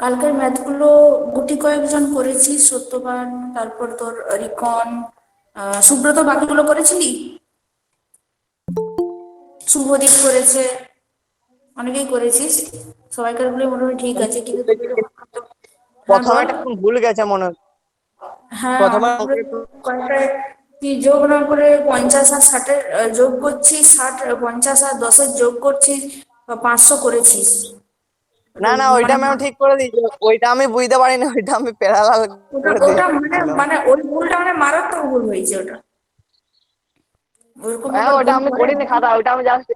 কালকের ম্যাথগুলো গুটি কয়েকজন করেছি, সত্যবান, তারপর তোর রিকন, সুব্রত, বাকিগুলো করেছিলি? শুভদীপ করেছে, অনেকেই করেছিস। সবাইকার গুলো মোটামুটি ঠিক আছে, কিন্তু তোকে যখন হ্যাঁ প্রথমে বল। একটা একটু ভুল গেছে মনে হয়। হ্যাঁ, প্রথমে অঙ্কুরে অঙ্কে একটু কয়েকটা তুই যোগ না করে 50 আর 60-এর যোগ করছিস, 60, 50 আর 10-এর যোগ করছিস, 500 করেছিস। না ওটা না, ওইটা মানে ম্যাম ঠিক করে দিয়েছে, ওইটা আমি বুঝতে পারিনি, ওইটা আমি প্যারালাল ওটা করে ওটা মানে দিয়েছিলাম। মানে ওই ভুলটা মানে মারাত্মক ভুল হয়েছে ওটা। ওরকম হ্যাঁ, আবার ওটা ভুল আমি করে করিনি না। খাতা, ওইটা আমি জাস্ট।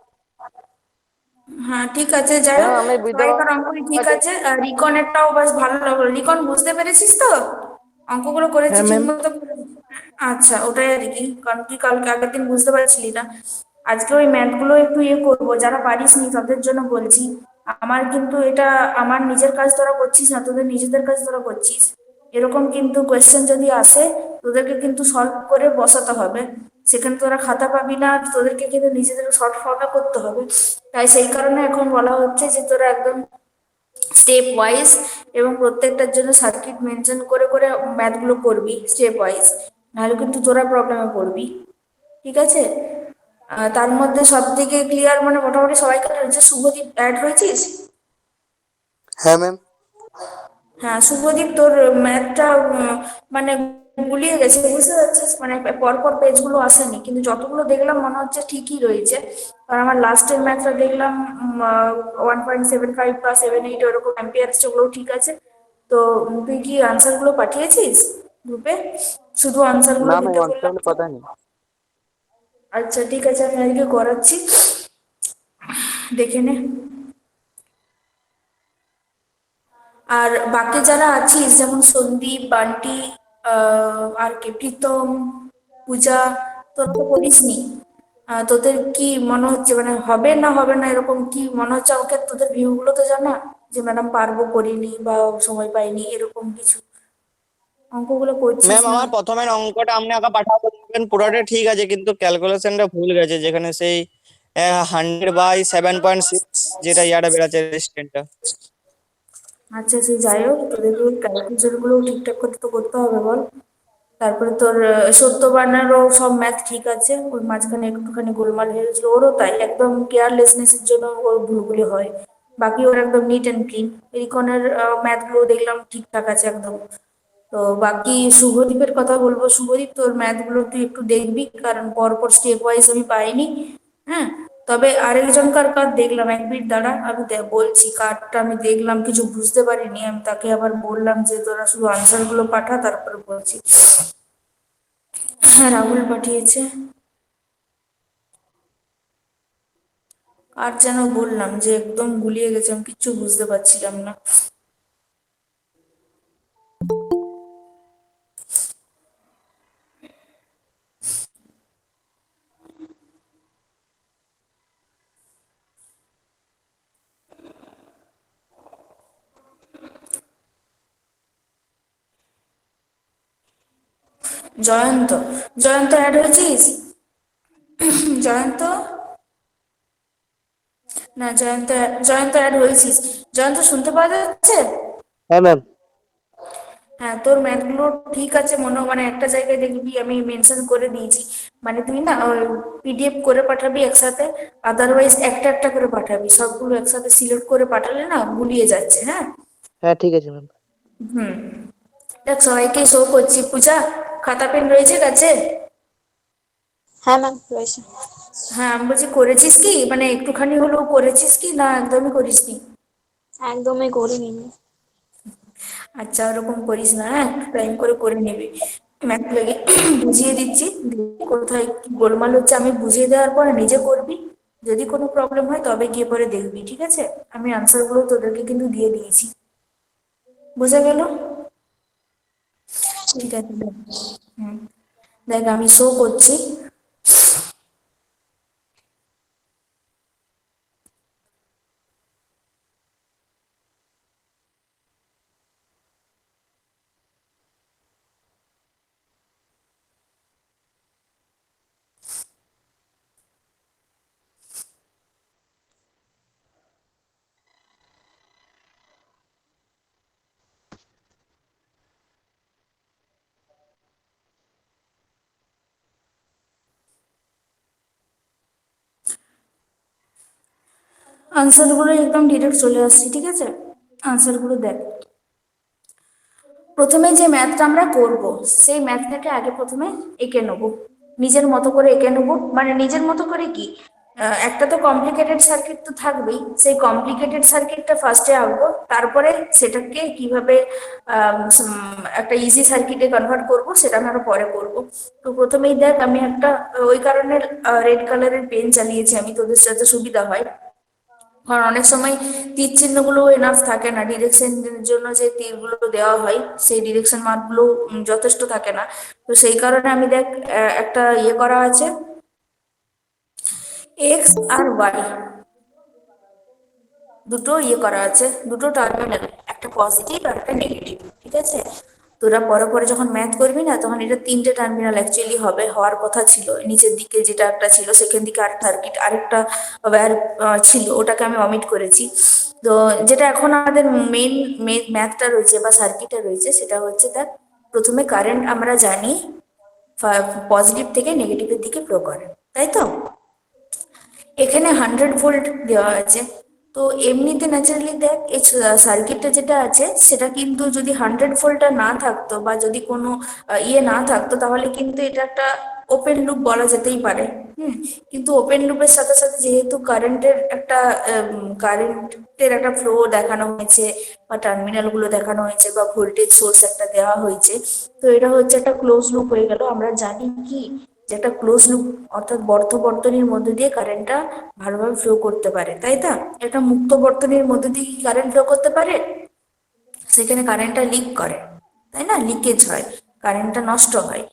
হ্যাঁ ঠিক আছে, যাই ম্যাম হোক। আমি বুঝতে সবাইকার অঙ্কই ঠিক পারছি। আছে, আর রিকনেরটাও বেশ ভালো লাগলো। রিকন বুঝতে পেরেছিস তো? অঙ্কগুলো করেছি হ্যাঁ ঠিক ম্যাম। মতো? আচ্ছা, ওটাই আর কি, কারণ তুই কালকে আগের দিন বুঝতে পারছিলি না। আজকে ওই ম্যাথগুলো একটু করবো, যারা পারিস নি তাদের জন্য বলছি। আমার কিন্তু এটা, আমার নিজের কাজ তোরা করছিস না, তোদের নিজেদের কাজ তোরা করছিস। এরকম কিন্তু কোয়েশ্চেন যদি আসে, তোদেরকে কিন্তু সলভ করে বসাতে হবে। সেখানে তোরা খাতা পাবি না, তোদেরকে কিন্তু নিজেদের শর্ট ফর্মে করতে হবে। তাই সেই কারণে এখন বলা হচ্ছে যে তোরা একদম স্টেপ ওয়াইজ এবং প্রত্যেকটার জন্য সার্কিট মেনশন করে করে ম্যাথগুলো করবি স্টেপ ওয়াইজ, নাহলে কিন্তু তোরা প্রবলেমে পড়বি। ঠিক আছে? তার মধ্যে সব থেকে ক্লিয়ার মানে মোটামুটি সবাইকার হচ্ছে, শুভদীপ অ্যাড হয়েছিস? হ্যাঁ ম্যাম। হ্যাঁ শুভদীপ, তোর ম্যাথটা মানে গুলিয়ে গেছে, বুঝতে পারছিস? মানে পরপর পেজগুলো আসেনি, কিন্তু যতগুলো দেখলাম মনে হচ্ছে ঠিকই রয়েছে। আর আমার লাস্টের ম্যাথটা দেখলাম 1.75 বা 7.8 ওরকম অ্যাম্পিয়ার, ওগুলোও ঠিক আছে। তো তুই কি আনসারগুলো পাঠিয়েছিস গ্রুপে? শুধু আনসারগুলো না ম্যাম, দিতে বললাম অনলাইনে তো। কথা নেই। আচ্ছা ঠিক আছে, আমি আজকে করাচ্ছি, দেখে নে। আর বাকি যারা আছিস, যেমন সন্দীপ, বান্টি, আর কে, প্রীতম, পূজা, তোরা তো করিসনি। তোদের কি মনে হচ্ছে, মানে হবে না হবে না এরকম কি মনে হচ্ছে আমাকে? তোদের ভিউ গুলো তো জানা, যে ম্যাডাম পারবো, করিনি বা সময় পাইনি, এরকম কিছু। অঙ্কগুলো করছিস ম্যাম না? আমার প্রথমের অঙ্কটা আপনি আগে পাঠাবো, দেখবেন পুরোটা ঠিক আছে, কিন্তু ক্যালকুলেশনটা ভুল গেছে, যেখানে সেই 100/7.6 যেটা ইয়াটা বেড়াচ্ছে রেজিস্ট্যান্টটা। আচ্ছা সে যাই হোক, তোদেরকে ওই ক্যালকুলেশন গুলো ঠিকঠাক করে তো করতে হবে, বল। তারপরে তোর সত্যবানারও সব ম্যাথ ঠিক আছে, ওর মাঝখানে একটুখানি গোলমাল হয়ে গেছিল, ওরও তাই, একদম কেয়ারলেসনেসের জন্য ওর ভুলগুলি হয়। বাকি ওর একদম নিট অ্যান্ড ক্লিন। রিকনের ম্যাথগুলো দেখলাম ঠিকঠাক আছে একদম। তো বাকি শুভদীপের কথা বলবো, শুভদীপ তোর ম্যাথগুলো তুই একটু দেখবি, কারণ পরপর স্টেপ ওয়াইজ আমি পাইনি। হ্যাঁ, তবে আরেকজনকার কার দেখলাম, এক মিনিট দাঁড়া, আমি বলছি কার্ডটা আমি দেখলাম, কিছু বুঝতে পারিনি, আমি তাকে আবার বললাম যে তোরা শুধু আনসারগুলো পাঠা, তারপরে বলছি। হ্যাঁ, রাহুল পাঠিয়েছে। আর যেন বললাম যে একদম গুলিয়ে গেছে, আমি কিচ্ছু বুঝতে পারছিলাম না। জয়ন্ত, জয়ন্ত অ্যাড হয়েছিস? জয়ন্ত, না জয়ন্ত, জয়ন্ত অ্যাড হয়েছিস? জয়ন্ত শুনতে পাওয়া যাচ্ছে? হ্যাঁ ম্যাম। হ্যাঁ, তোর ম্যাথগুলো ঠিক আছে মনে মানে একটা জায়গায় দেখবি আমি মেনশন করে দিয়েছি, মানে তুই না পিডিএফ করে পাঠাবি একসাথে, আদারওয়াইজ একটা একটা করে পাঠাবি, সবগুলো একসাথে সিলেক্ট করে পাঠালে না গুলিয়ে যাচ্ছে। হ্যাঁ। হ্যাঁ ঠিক আছে ম্যাম। হুম। দেখ সবাইকে শো করছি, পূজা খাতা পেন রয়েছে কাছে? হ্যাঁ ম্যাম রয়েছে। হ্যাঁ, আমি বলছি করেছিস কি, মানে একটুখানি হলেও করেছিস কি না একদমই করিসনি? একদমই করিনি। আচ্ছা ওরকম করিস না, হ্যাঁ, টাইম করে করে নিবি। ম্যাথ লাগে বুঝিয়ে দিচ্ছি, কোথায় কি গোলমাল হচ্ছে আমি বুঝিয়ে দেওয়ার পরে নিজে করবি। যদি কোনো প্রবলেম হয় তবে গিয়ে পরে দেখবি, ঠিক আছে? আমি আনসারগুলো তোদেরকে কিন্তু দিয়ে দিয়েছি। বোঝা গেল? ঠিক আছে দেখ। হুম, দেখ আমি শো করছি। আনসারগুলো একদম ডিরেক্ট চলে আসছি, ঠিক আছে? আনসারগুলো দেখ। প্রথমে যে ম্যাথটা আমরা করব, সেই ম্যাথটাকে আগে প্রথমে এঁকে নেব, নিজের মতো করে এঁকে নেব। মানে নিজের মতো করে কি, একটা তো কমপ্লিকেটেড সার্কিট তো থাকবেই, সেই কমপ্লিকেটেড সার্কিটটা ফার্স্টে আঁকবো, তারপরে সেটাকে কিভাবে একটা ইজি সার্কিটে কনভার্ট করব সেটা আমরা পরে করব। তো প্রথমেই দেখ, আমি একটা ওই কারণে রেড কালারের পেন চালিয়েছি আমি, তোদের সাথে সুবিধা হয়। কারণ অনেক সময় তীর চিহ্নগুলো এনাফ থাকে না, ডিরেকশনের জন্য যে তীরগুলো দেওয়া হয় সেই ডিরেকশন মার্কগুলো যথেষ্ট থাকে না। তো সেই কারণে আমি দেখ, একটা ইয়ে করা আছে, এক্স আর ওয়াই দুটো ইয়ে করা আছে, দুটো টার্মিনাল, একটা পজিটিভ আর একটা নেগেটিভ, ঠিক আছে? তোরা পরে পরে যখন ম্যাথ করবি না, তখন এটা তিনটে টার্মিনাল অ্যাকচুয়ালি হবে, হওয়ার কথা ছিল। নিচের দিকে যেটা একটা ছিল, সেখান দিকে আর সার্কিট আরেকটা ওয়্যার ছিল, ওটাকে আমি অমিট করেছি। তো যেটা এখন আমাদের মেইন ম্যাথটা রয়েছে বা সার্কিটটা রয়েছে, সেটা হচ্ছে দেখ, প্রথমে কারেন্ট আমরা জানি পজিটিভ থেকে নেগেটিভের দিকে ফ্লো করে, তাই তো? এখানে 100 ভোল্ট দেওয়া আছে। তো এমনিতে ন্যাচারালি দেখ, এই সার্কিটটা যেটা আছে সেটা কিন্তু যদি 100 ভোল্টটা না থাকতো বা যদি কোনো ইয়ে না থাকতো, তাহলে কিন্তু এটা একটা ওপেন লুপ বলা যেতেই পারে। কিন্তু ওপেন লুপের সাথে সাথে যেহেতু কারেন্টের একটা ফ্লো দেখানো হয়েছে, বা টার্মিনাল গুলো দেখানো হয়েছে, বা ভোল্টেজ সোর্স একটা দেওয়া হয়েছে, তো এটা হচ্ছে একটা ক্লোজ লুপ হয়ে গেল। আমরা জানি কি, যে একটা ক্লোজ লুপ অর্থাৎ বর্তনীর মধ্যে দিয়ে কারেন্টটা ভালোভাবে ফ্লো করতে পারে, তাই তো? একটা মুক্ত বর্তনীর মধ্যে দিয়ে কি কারেন্ট ফ্লো করতে পারে? সেখানে কারেন্টটা লিক করে, তাই না? লিকেজ হয়, কারেন্টটা নষ্ট হয়।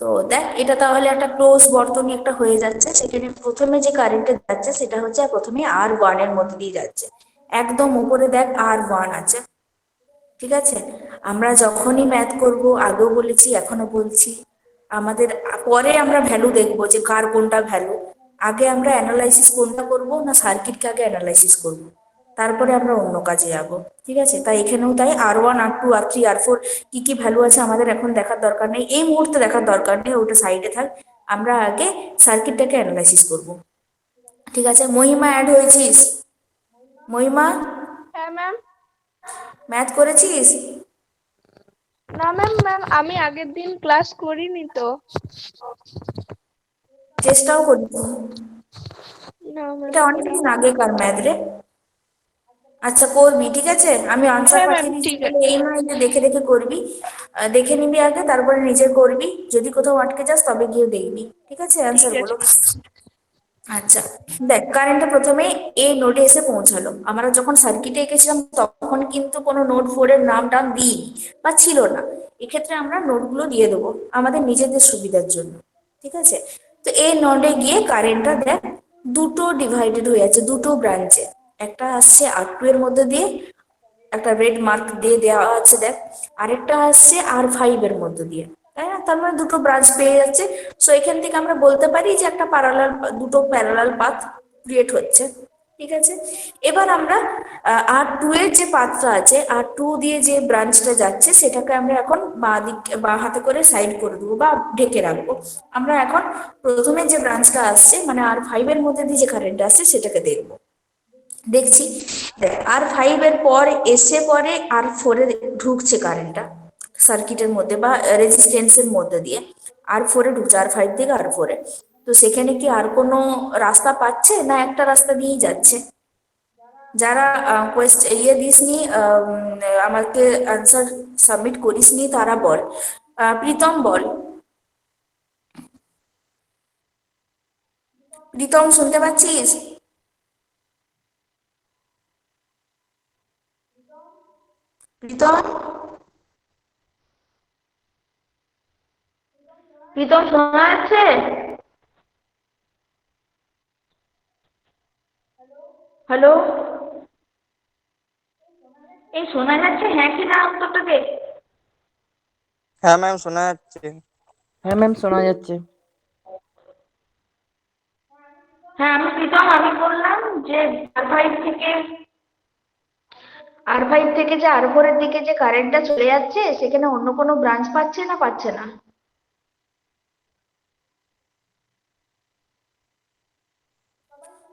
তো দেখ, এটা তাহলে একটা ক্লোজ বর্তনী একটা হয়ে যাচ্ছে। সেখানে প্রথমে যে কারেন্টটা যাচ্ছে সেটা হচ্ছে প্রথমে R1 এর মধ্যে দিয়ে যাচ্ছে। একদম উপরে দেখ R1 আছে, ঠিক আছে? আমরা যখনই ম্যাথ করব, আগেও বলেছি এখনো বলছি, আমাদের পরে আমরা ভ্যালু দেখবো যে কার কোনটা ভ্যালু। আগে আমরা অ্যানালাইসিস কোনটা করব না, সার্কিটকে আগে অ্যানালাইসিস করব, তারপরে আমরা অন্য কাজে যাব, ঠিক আছে? তাই এখানেও তাই R1 R2 R3 R4 কি কি ভ্যালু আছে আমাদের এখন দেখার দরকার নেই, এই মুহূর্তে দেখার দরকার নেই, ওটা সাইডে থাক। আমরা আগে সার্কিটটাকে অ্যানালাইসিস করব, ঠিক আছে? মহিমা অ্যাড হয়েছিস? মহিমা, হ্যাঁ ম্যাম। ম্যাথ করেছিস? না ম্যাম, আমি আগের দিন ক্লাস করিনি তো। চেষ্টাও করিস? না ম্যাম, এটা অনেকদিন আগেকার ম্যাথ রে। আচ্ছা, করবি, ঠিক আছে? আমি আনসার হ্যাঁ ম্যাম, পাঠিয়ে দিচ্ছি, ঠিক তাহলে আছে। এই নয় যে দেখে দেখে করবি, দেখে নিবি আগে, তারপরে নিজে করবি। যদি কোথাও আটকে যাস তবে গিয়ে দেখবি, ঠিক আছে ঠিক অ্যান্সার আছে গুলো? ম্যাম। আচ্ছা, দেখ, কারেন্টটা প্রথমে এই নোডে এসে পৌঁছালো। আমরা যখন সার্কিটে এঁকেছিলাম তখন কিন্তু কোনো নোড 4 এর নাম টাম দিই বা ছিল না। এক্ষেত্রে আমরা নোডগুলো দিয়ে দেবো আমাদের নিজেদের সুবিধার জন্য, ঠিক আছে? তো এই নোডে গিয়ে কারেন্টটা দেখ দুটো ডিভাইডেড হয়ে আছে, দুটো ব্রাঞ্চে। একটা আসছে R2 এর মধ্যে দিয়ে, একটা রেড মার্ক দিয়ে দেওয়া আছে দেখ। আরেকটা আসছে R5 এর মধ্যে দিয়ে, তাই না? তার মানে দুটো ব্রাঞ্চ পেয়ে যাচ্ছে। সো এখান থেকে আমরা বলতে পারি যে একটা দুটো প্যারালাল পাথ ক্রিয়েট হচ্ছে, ঠিক আছে? এবার আমরা R2 এর যে পাথটা আছে, R2 দিয়ে যে ব্রাঞ্চটা যাচ্ছে, সেটাকে আমরা এখন বাঁ হাতে করে সাইড করে দেবো বা ঢেকে রাখবো। আমরা এখন প্রথমে যে ব্রাঞ্চটা আসছে মানে R5 এর মধ্যে দিয়ে যে কারেন্ট আসছে সেটাকে দেখবো, দেখছি। দেখ, R5 এর পর এসে পরে R4 এ ঢুকছে কারেন্টটা সার্কিটের মধ্যে বা রেজিস্ট্যান্সের মধ্যে দিয়ে। R4 এ ঢুকছে, R5 থেকে R4 এ। তো সেখানে কি আর কোনো রাস্তা পাচ্ছে না একটা রাস্তা দিয়েই যাচ্ছে? যারা ইয়ে দিসনি, আমাকে আনসার সাবমিট করিসনি, তারা বল। প্রীতম বল। প্রীতম, শুনতে পাচ্ছিস? প্রীতম, প্রীতম শোনা যাচ্ছে? হ্যালো, এই শোনা যাচ্ছে হ্যাঁ কি না উত্তরটা দে। হ্যাঁ ম্যাম, শোনা যাচ্ছে। হ্যাঁ ম্যাম, শোনা যাচ্ছে। হ্যাঁ, আমি প্রীতম, আমি বললাম যে আর ফাইভ থেকে যে R4 এর দিকে যে কারেন্টটা চলে যাচ্ছে, সেখানে অন্য কোনো ব্রাঞ্চ পাচ্ছে না পাচ্ছে না?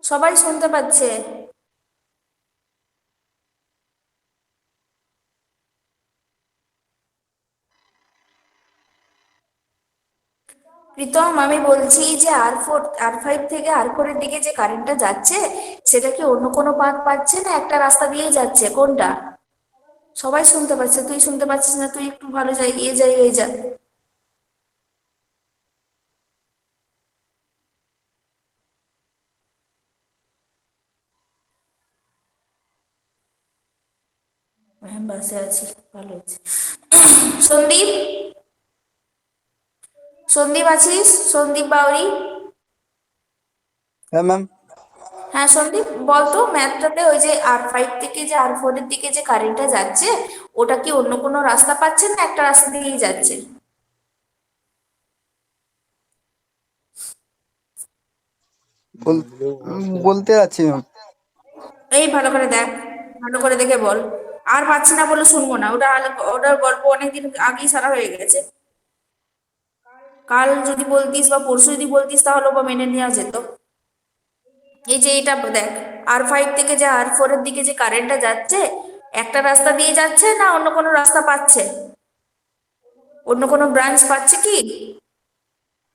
সবাই শুনতে পাচ্ছে? প্রীতম, আমি বলছি যে আর5 থেকে আর4-এর দিকে যে কারেন্টটা যাচ্ছে, সেটা কি অন্য কোনো পাথ পাচ্ছে না একটা রাস্তা দিয়েই যাচ্ছে? কোনটা? সবাই শুনতে পাচ্ছে, তুই শুনতে পাচ্ছিস না? তুই একটু ভালো জায়গায় যা। হ্যাঁ, বাসে আছি, ভালো হয়েছে। সন্দীপ, সন্দীপ আছিস? সন্দীপ বাউরি? হ্যাঁ ম্যাম। হ্যাঁ সন্দীপ, বলতো ম্যাথটাতে ওই যে আর5 থেকে যে আর4-এর দিকে যে কারেন্টটা যাচ্ছে, ওটা কি অন্য কোনো রাস্তা পাচ্ছে না একটা রাস্তা দিয়েই যাচ্ছে? বলতে যাচ্ছি ম্যাম। এই ভালো করে দেখ, ভালো করে দেখে বল। আর পাচ্ছি না বলে শুনবো না, ওটার গল্প অনেকদিন আগেই সারা হয়ে গেছে। কাল যদি বলতিস বা পরশু যদি বলতিস তাহলে বা মেনে নেওয়া যেত। এই যে এটা দেখ, আর5 থেকে যে আর4-এর দিকে যে কারেন্টটা যাচ্ছে, একটা রাস্তা দিয়ে যাচ্ছে না অন্য কোনো রাস্তা পাচ্ছে? অন্য কোনো ব্রাঞ্চ পাচ্ছে কি?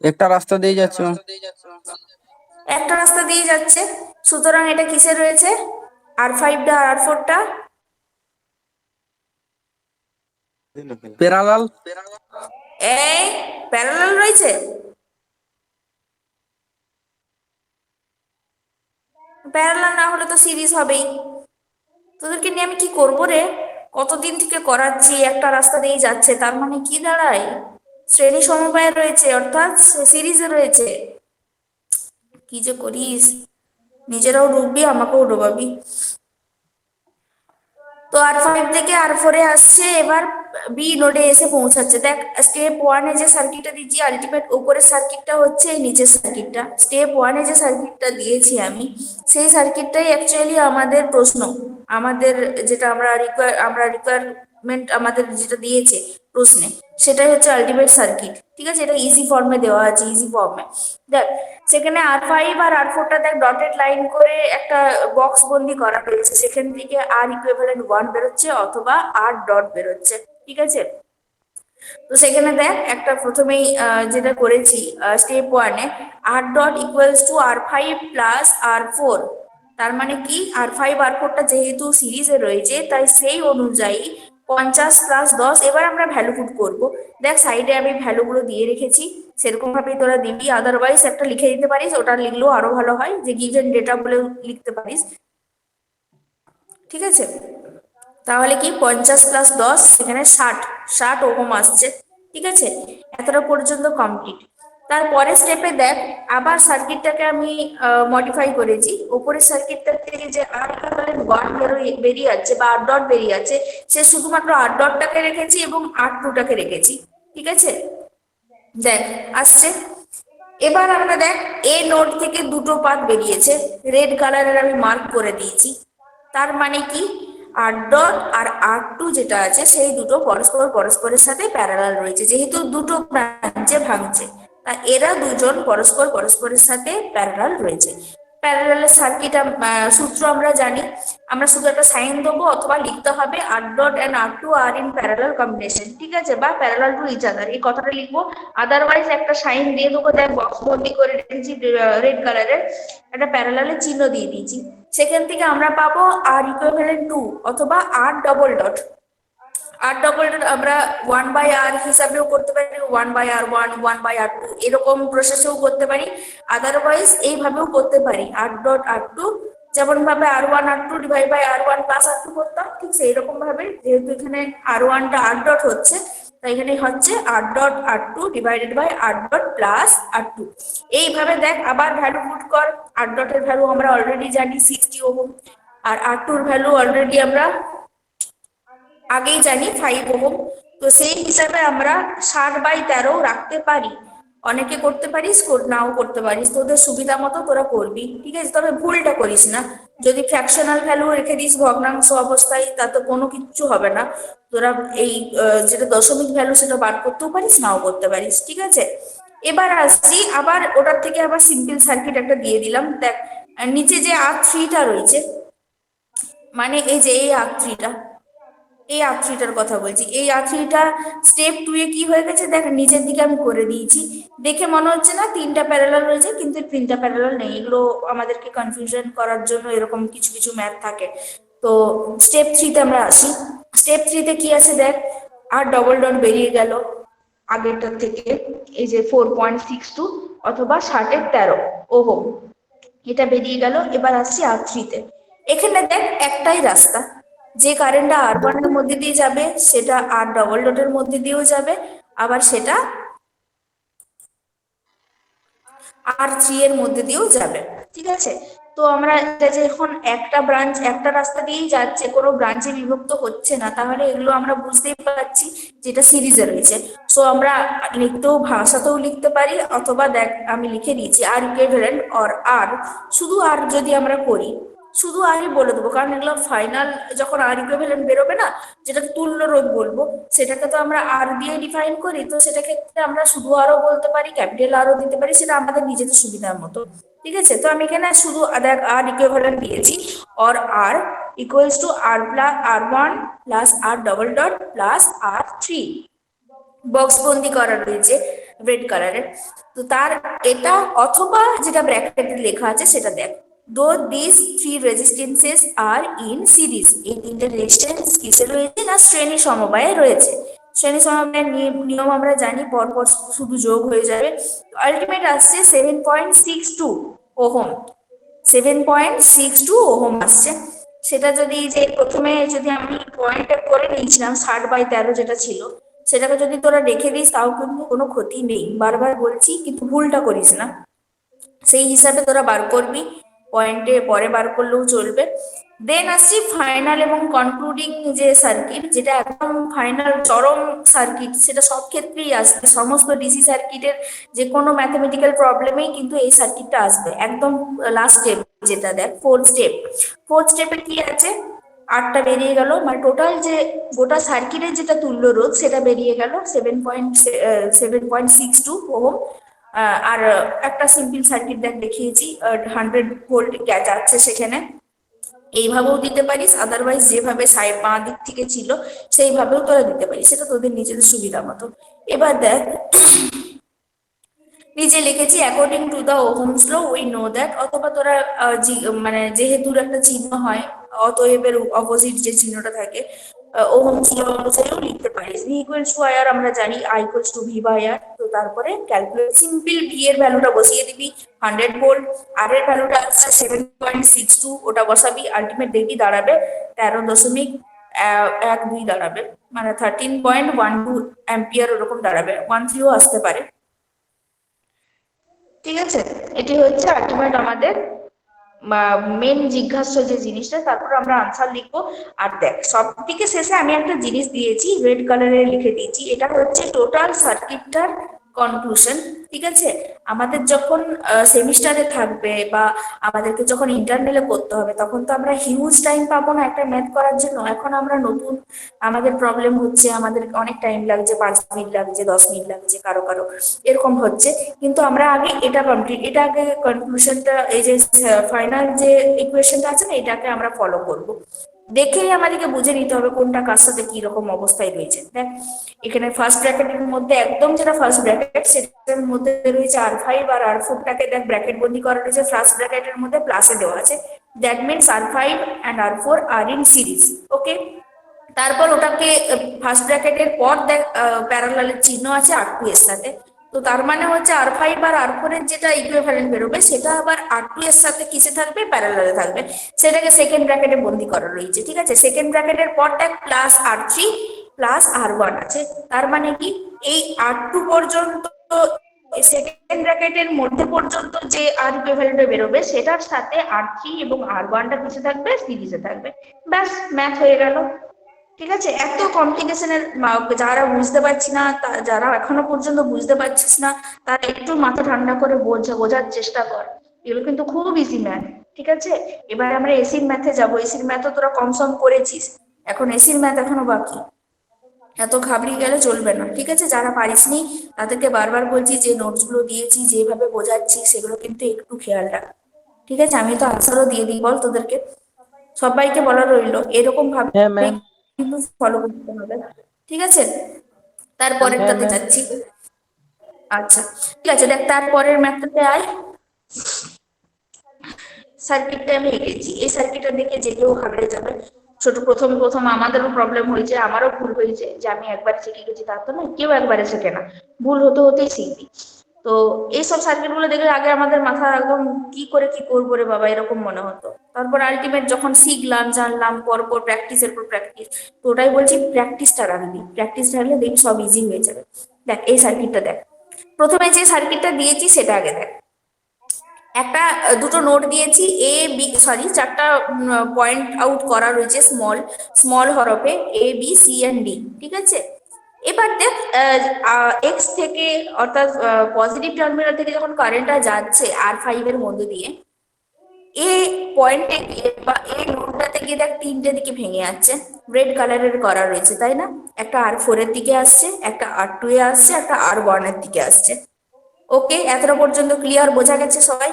একটা রাস্তা দিয়ে যাচ্ছি ম্যাম। একটা রাস্তা দিয়ে যাচ্ছে, সুতরাং এটা কিসে রয়েছে? আর5টা আর আর4টা প্যারালাল। এই প্যারালাল রয়েছে? প্যারালাল না হলে তো সিরিজ হবেই। তোদেরকে নিয়ে আমি কি করবো রে? কতদিন থেকে করাচ্ছি একটা রাস্তা দিয়ে যাচ্ছে, তার মানে কি দাঁড়ায়? শ্রেণী সমবায় রয়েছে, অর্থাৎ সিরিজে রয়েছে। কি যে করিস, নিজেরাও ডুববি আমাকেও ডোবাবি। তো আর5 থেকে আর4-এ আসছে, এবার বি নোডে এসে পৌঁছাচ্ছে। দেখ, স্টেপ 1-এ যে সার্কিটটা দিচ্ছি, আলটিমেট উপরের সার্কিটটা হচ্ছে এই নিচের সার্কিটটা। স্টেপ 1-এ যে সার্কিটটা দিয়েছি আমি, সেই সার্কিটটাই অ্যাকচুয়ালি আমাদের প্রশ্ন, আমাদের যেটা আমরা রিকোয়ারমেন্ট আমাদের যেটা দিয়েছে প্রশ্নে, সেটাই হচ্ছে আলটিমেট সার্কিট। ঠিক আছে, এটা ইজি ফর্মে দেওয়া আছে, ইজি ফর্মে। দেখ, সেখানে আর5 আর আর4টা দেখ ডটেড লাইন করে একটা বক্স বন্দি করা হয়েছে, সেখান থেকে R=1 বেরোচ্ছে অথবা R ডট বেরোচ্ছে। ঠিক আছে, তো সেখানে দেখ একটা প্রথমেই যেটা করেছি স্টেপ 1-এ, R.=R5 + R4। তার মানে কি, আর5 আর4টা যেহেতু সিরিজে রয়েছে, তাই সেই অনুযায়ী 50 + 10। এবার আমরা ভ্যালু পুট করবো। দেখ, সাইডে আমি ভ্যালুগুলো দিয়ে রেখেছি, সেরকম ভাবেই তোরা দিবি। আদারওয়াইজ একটা লিখে দিতে পারিস, ওটা লিখলেও আরো ভালো হয়, যে গিভেন ডেটা বলে লিখতে পারিস। ঠিক আছে, তাহলে কি 50 + 10, সেখানে 60 ওহম আসছে। ঠিক আছে, এতটা পর্যন্ত কমপ্লিট। তারপরে স্টেপে দেখ, আবার সার্কিটটাকে আমি মডিফাই করেছি। উপরের সার্কিটটা থেকে যে R=1 বেরিয়ে যাচ্ছে বা R ডট বেরিয়ে যাচ্ছে, সে শুধুমাত্র R ডটটাকে রেখেছি এবং R2টাকে রেখেছি। ঠিক আছে, দেখ আসছে। এবার আমরা দেখ, এ নোড থেকে দুটো পাথ বেরিয়েছে, রেড কালারের আমি মার্ক করে দিয়েছি। তার মানে কি, R ডট আর R2 যেটা আছে, সেই দুটো পরস্পরের সাথে প্যারালাল রয়েছে, যেহেতু দুটো ব্রাঞ্চে ভাঙছে, তা এরা দুজন পরস্পরের সাথে প্যারালাল রয়েছে। প্যারালাল সার্কিট সূত্র আমরা জানি, আমরা শুধু একটা সাইন দেবো অথবা লিখতে হবে R.and R2 R in parallel combination. ঠিক আছে, বা প্যারালাল টু ইচ আদার, এই কথাটা লিখবো। আদারওয়াইজ একটা সাইন দিয়ে দেবো। দেখ, বক্স বন্দি করে রেখেছি রেড কালারের, একটা প্যারালালের চিহ্ন দিয়ে দিয়েছি। সেখান থেকে আমরা পাবো R=2 অথবা R double dot. R double dot আমরা 1/R হিসাবেও করতে পারি, 1/R1, 1/R2, এরকম প্রসেসেও করতে পারি। আদারওয়াইজ এইভাবেও করতে পারি, R.R2 যেমন ভাবে R1R2/R1 + R2 করতাম, ঠিক সেই রকম ভাবে, যেহেতু এখানে R1টা R ডট হচ্ছে, তাই এখানে হচ্ছে R.R2/R.R2 + এইভাবে দেখ, আবার ভ্যালু পুট কর। R ডটের ভ্যালু আমরা অলরেডি জানি 60 ওহম, আর R2-র ভ্যালু অলরেডি আমরা আগেই জানি 5 ওহম। তো সেই হিসাবে আমরা 60/13 রাখতে পারি। অনেকে করতে পারিস, নাও করতে পারিস, তোদের সুবিধা মতো তোরা করবি। ঠিক আছে, তবে ভুলটা করিস না। যদি ফ্র্যাকশনাল ভ্যালু রেখে দিস ভগ্নাংশ অবস্থায়, তাতে কোনো কিচ্ছু হবে না। তোরা এই যেটা দশমিক ভ্যালু, সেটা বার করতেও পারিস, নাও করতে পারিস। ঠিক আছে, এবার আসছি, আবার ওটার থেকে আবার সিম্পল সার্কিট একটা দিয়ে দিলাম। দেখ, নিচে যে R3টা রয়েছে, মানে এই যে এই R3টা, এই আর্ট্রিটার কথা বলছি। এই আর্ট্রিটা স্টেপ 2 এ কি হয়ে গেছে দেখ, নিচের দিকে আমি করে দিয়েছি। দেখে মনে হচ্ছে না তিনটা প্যারালাল রয়েছে, কিন্তু তিনটা প্যারালাল নেই। এগুলো আমাদেরকে কনফিউশন করার জন্য এরকম কিছু কিছু ম্যাথ থাকে। তো স্টেপ 3 তে আমরা আসি। স্টেপ 3 তে কি আছে দেখ, আর ডবল ডট বেরিয়ে গেল আগেরটার থেকে, এই যে 4.62 অথবা 13 ওহম, এটা বেরিয়ে গেল। এবার আসছি R3 তে। এখানে দেখ একটাই রাস্তা, যে কারেন্টটা R1 এর মধ্যে দিয়ে যাবে সেটা আর ডবল ডটের মধ্যে দিয়েও যাবে, আবার সেটা R3 এর মধ্যে দিয়েও যাবে। ঠিক আছে, তো আমরা এটা যখন একটা ব্রাঞ্চ একটা রাস্তা দিয়েই যাচ্ছে, কোনো ব্রাঞ্চে বিভক্ত হচ্ছে না, তাহলে এগুলো আমরা বুঝতেই পারছি যেটা সিরিজে রয়েছে। সো আমরা লিখতেও ভাষাতেও লিখতে পারি, অথবা দেখ আমি লিখে দিয়েছি আর ইকুইভ্যালেন্ট অর আর, শুধু আর যদি আমরা করি, শুধু আরই বলে দেবো, কারণ এগুলো ফাইনাল যখন আর ইকুইভ্যালেন্ট বেরোবে না, যেটাকে তুল্য রোধ বলবো, সেটাকে তো আমরা আর দিয়ে ডিফাইন করি। তো সেটা ক্ষেত্রে আমরা শুধু আরও বলতে পারি, ক্যাপিটাল আরও দিতে পারি, সেটা আমাদের নিজেদের সুবিধার মতো। ঠিক আছে, তো আমি এখানে শুধু দেখ আর ইকুইভ্যালেন্ট দিয়েছি, or R equals to R plus R1 plus R double dot plus R3, box বন্দি করা রয়েছে রেড কালারের। তো তার এটা, অথবা যেটা ব্র্যাকেটে লেখা আছে সেটা দেখ, do this three resistances are in series, এই তিনটে রেজিস্ট্যান্স কিসে রয়েছে না শ্রেণী সমবায়ে রয়েছে। শ্রেণী সমবায়ের নিয়ম আমরা জানি, পরপর শুধু যোগ হয়ে যাবে। আলটিমেট আসছে 7.62 ওহম, 7.62 ওহম আসছে। সেটা যদি যে প্রথমে যদি আমি পয়েন্টটা করে নিয়েছিলাম 60/13 যেটা ছিল, সেটাকে যদি তোরা রেখে দিস তাও কিন্তু কোনো ক্ষতি নেই। বারবার বলছি, কিন্তু ভুলটা করিস না। সেই হিসাবে তোরা বার করবি, পয়েন্টে পরে বার করলেও চলবে। দেন আসছি ফাইনাল এবং কনক্লুডিং যে সার্কিট, যেটা একদম ফাইনাল চরম সার্কিট, সেটা সব ক্ষেত্রেই আসবে। সমস্ত ডিসি সার্কিটের যে কোনো ম্যাথমেটিক্যাল প্রবলেমেই কিন্তু এই সার্কিটটা আসবে। একদম লাস্ট স্টেপ যেটা দেখ, ফোর্থ স্টেপে কি আছে, আটটা বেরিয়ে গেল, মানে টোটাল যে গোটা সার্কিটের যেটা তুল্য রোধ সেটা বেরিয়ে গেল 7.62 ওহম। আর একটা সিম্পল সার্কিট দেখিয়েছি, 100 ভোল্ট যাচ্ছে সেখানে। এইভাবেও দিতে পারিস, আদারওয়াইজ যেভাবে সাইড বাঁ দিক থেকে ছিল সেইভাবেও তোরা দিতে পারিস, সেটা তোদের নিজেদের সুবিধা মতো। এবার দেখ নিচে লিখেছি according to the Ohm's law we know that, অথবা তোরা মানে যেহেতু একটা চিহ্ন হয়, অতএবের অপোজিট যে চিহ্নটা থাকে, ওহমস ল অনুসারেও লিখতে পারিস। V equals to I R আমরা জানি, I equals to V by R. তো তারপরে ক্যালকুলেট, সিম্পল ভি এর ভ্যালুটা বসিয়ে দিবি 100 ভোল্ট, আর এর ভ্যালুটা আসছে 7.62, ওটা বসাবি, আলটিমেট দেখবি দাঁড়াবে 13.12 দাঁড়াবে, মানে 13.12 অ্যাম্পিয়ার ওরকম দাঁড়াবে, 13ও আসতে পারে। ঠিক আছে, এটি হচ্ছে আলটিমেট আমাদের মেন জিজ্ঞাস্য যে জিনিসটা। তারপর আমরা আনসার লিখবো। আর দেখ সব থেকে শেষে আমি একটা জিনিস দিয়েছি, রেড কালারে লিখে দিয়েছি, এটা হচ্ছে টোটাল সার্কিটটার কনক্লুশন। ঠিক আছে, আমাদের যখন সেমিস্টারে থাকবে বা আমাদেরকে যখন ইন্টারনালে করতে হবে, তখন তো আমরা হিউজ টাইম পাবো না একটা ম্যাথ করার জন্য। এখন আমরা নতুন, আমাদের প্রবলেম হচ্ছে, আমাদের অনেক টাইম লাগছে, 5 মিনিট লাগছে, 10 মিনিট লাগছে, কারো কারো এরকম হচ্ছে। কিন্তু আমরা আগে এটা আগে কনক্লুশনটা, এই যে ফাইনাল যে ইকুয়েশনটা আছে না, এটাকে আমরা ফলো করব। দেখেই আমাদেরকে বুঝে নিতে হবে কোনটা কার সাথে কি রকম অবস্থায় রয়েছে। দেখ এখানে ফার্স্ট ব্র্যাকেটের মধ্যে, একদম যেটা ফার্স্ট ব্র্যাকেট সেটার মধ্যে রয়েছে R5 আর R4টাকে দেখ ব্র্যাকেট বন্দি করা রয়েছে, ফার্স্ট ব্র্যাকেটের মধ্যে প্লাসে দেওয়া আছে। That means R5 and R4 R in series. Okay, তারপর ওটাকে ফার্স্ট ব্র্যাকেটের পর দেখ প্যারালালের চিহ্ন আছে R2 এর সাথে। তো তার মানে হচ্ছে R5 আর R4 এর যেটা ইকুইভ্যালেন্ট বেরোবে, সেটা আবার R2 এর সাথে কিসে থাকবে, প্যারালালে থাকবে, সেটাকে সেকেন্ড ব্র্যাকেটে বন্দি করা রয়েছে। ঠিক আছে, সেকেন্ড ব্র্যাকেটের পর দেখ প্লাস R3 প্লাস R1 আছে। তার মানে কি, এই R2 পর্যন্ত, সেকেন্ড ব্র্যাকেটের মধ্যে পর্যন্ত যে আর ইকুইভ্যালেন্ট বেরোবে, সেটার সাথে R3 এবং R1টা কিসে থাকবে, সিরিজে থাকবে। ব্যাস, ম্যাথ হয়ে গেল। ঠিক আছে, এত কমপ্লিকেশনের যারা বুঝতে পারছি না, যারা এখনো পর্যন্ত বুঝতে পারছিস না, তারা একটু মাথা ঠান্ডা করে বোঝার চেষ্টা কর। এগুলো কিন্তু খুব ইজি ম্যাথ। ঠিক আছে, এবার আমরা এসির ম্যাথে যাবো। এসির ম্যাথও তোরা কম সম করেছিস, এখন এসির ম্যাথ এখনো বাকি। এত ঘাবড়িয়ে গেলে চলবে না। ঠিক আছে, যারা পারিসনি তাদেরকে বারবার বলছি, যে নোটসগুলো দিয়েছি, যেভাবে বোঝাচ্ছি, সেগুলো কিন্তু একটু খেয়াল রাখ। ঠিক আছে, আমি তো আনসারও দিয়ে দিই, বল তোদেরকে, সবাইকে বলা রইলো এরকম ভাবে। হ্যাঁ ম্যাম। কিন্তু ফলো করতে হবে, ঠিক আছে? হ্যাঁ তারপরেরটাতে ম্যাম। যাচ্ছি। আচ্ছা, ঠিক আছে, দেখ তারপরের ম্যাথটাতে আয়। সার্কিটটা আমি এঁকেছি, এই সার্কিটটা দেখে যে কেউ ঘাবড়ে যাবে। ছোট প্রথম প্রথম আমাদেরও প্রবলেম হয়েছে, আমারও ভুল হয়েছে যে আমি একবারে শিখে গেছি, তার তো না, কেউ একবারে শেখে না, ভুল হতে হতেই শিখবি। তো এইসব সার্কিট গুলো দেখলে আগে আমাদের মাথা একদম কি করে কি করবো রে বাবা এরকম মনে হতো। তারপর আলটিমেট যখন শিখলাম জানলাম, পর প্র্যাকটিসের পর প্র্যাকটিস, তো ওটাই বলছি প্র্যাকটিসটা রাখবি, প্র্যাকটিস রাখলে দেখবি সব ইজি হয়ে যাবে। দেখ এই সার্কিটটা দেখ, প্রথমে যে সার্কিটটা দিয়েছি সেটা আগে দেখ। একটা দুটো নোট দিয়েছি, এ বি, সরি চারটা পয়েন্ট আউট করা রয়েছে স্মল স্মল হরফে, A B C and D, ঠিক আছে? এবার দেখ এক্স থেকে, অর্থাৎ পজিটিভ টার্মিনাল থেকে যখন কারেন্টটা যাচ্ছে R5 এর মধ্যে দিয়ে, এ পয়েন্টে গিয়ে বা এই নোটটাতে গিয়ে দেখ তিনটে দিকে ভেঙে যাচ্ছে, রেড কালারের করা রয়েছে তাই না? একটা R4 এর দিকে আসছে, একটা R2 এ আসছে, একটা R1 এর দিকে আসছে। ওকে, এতটা পর্যন্ত ক্লিয়ার, বোঝা গেছে সবাই?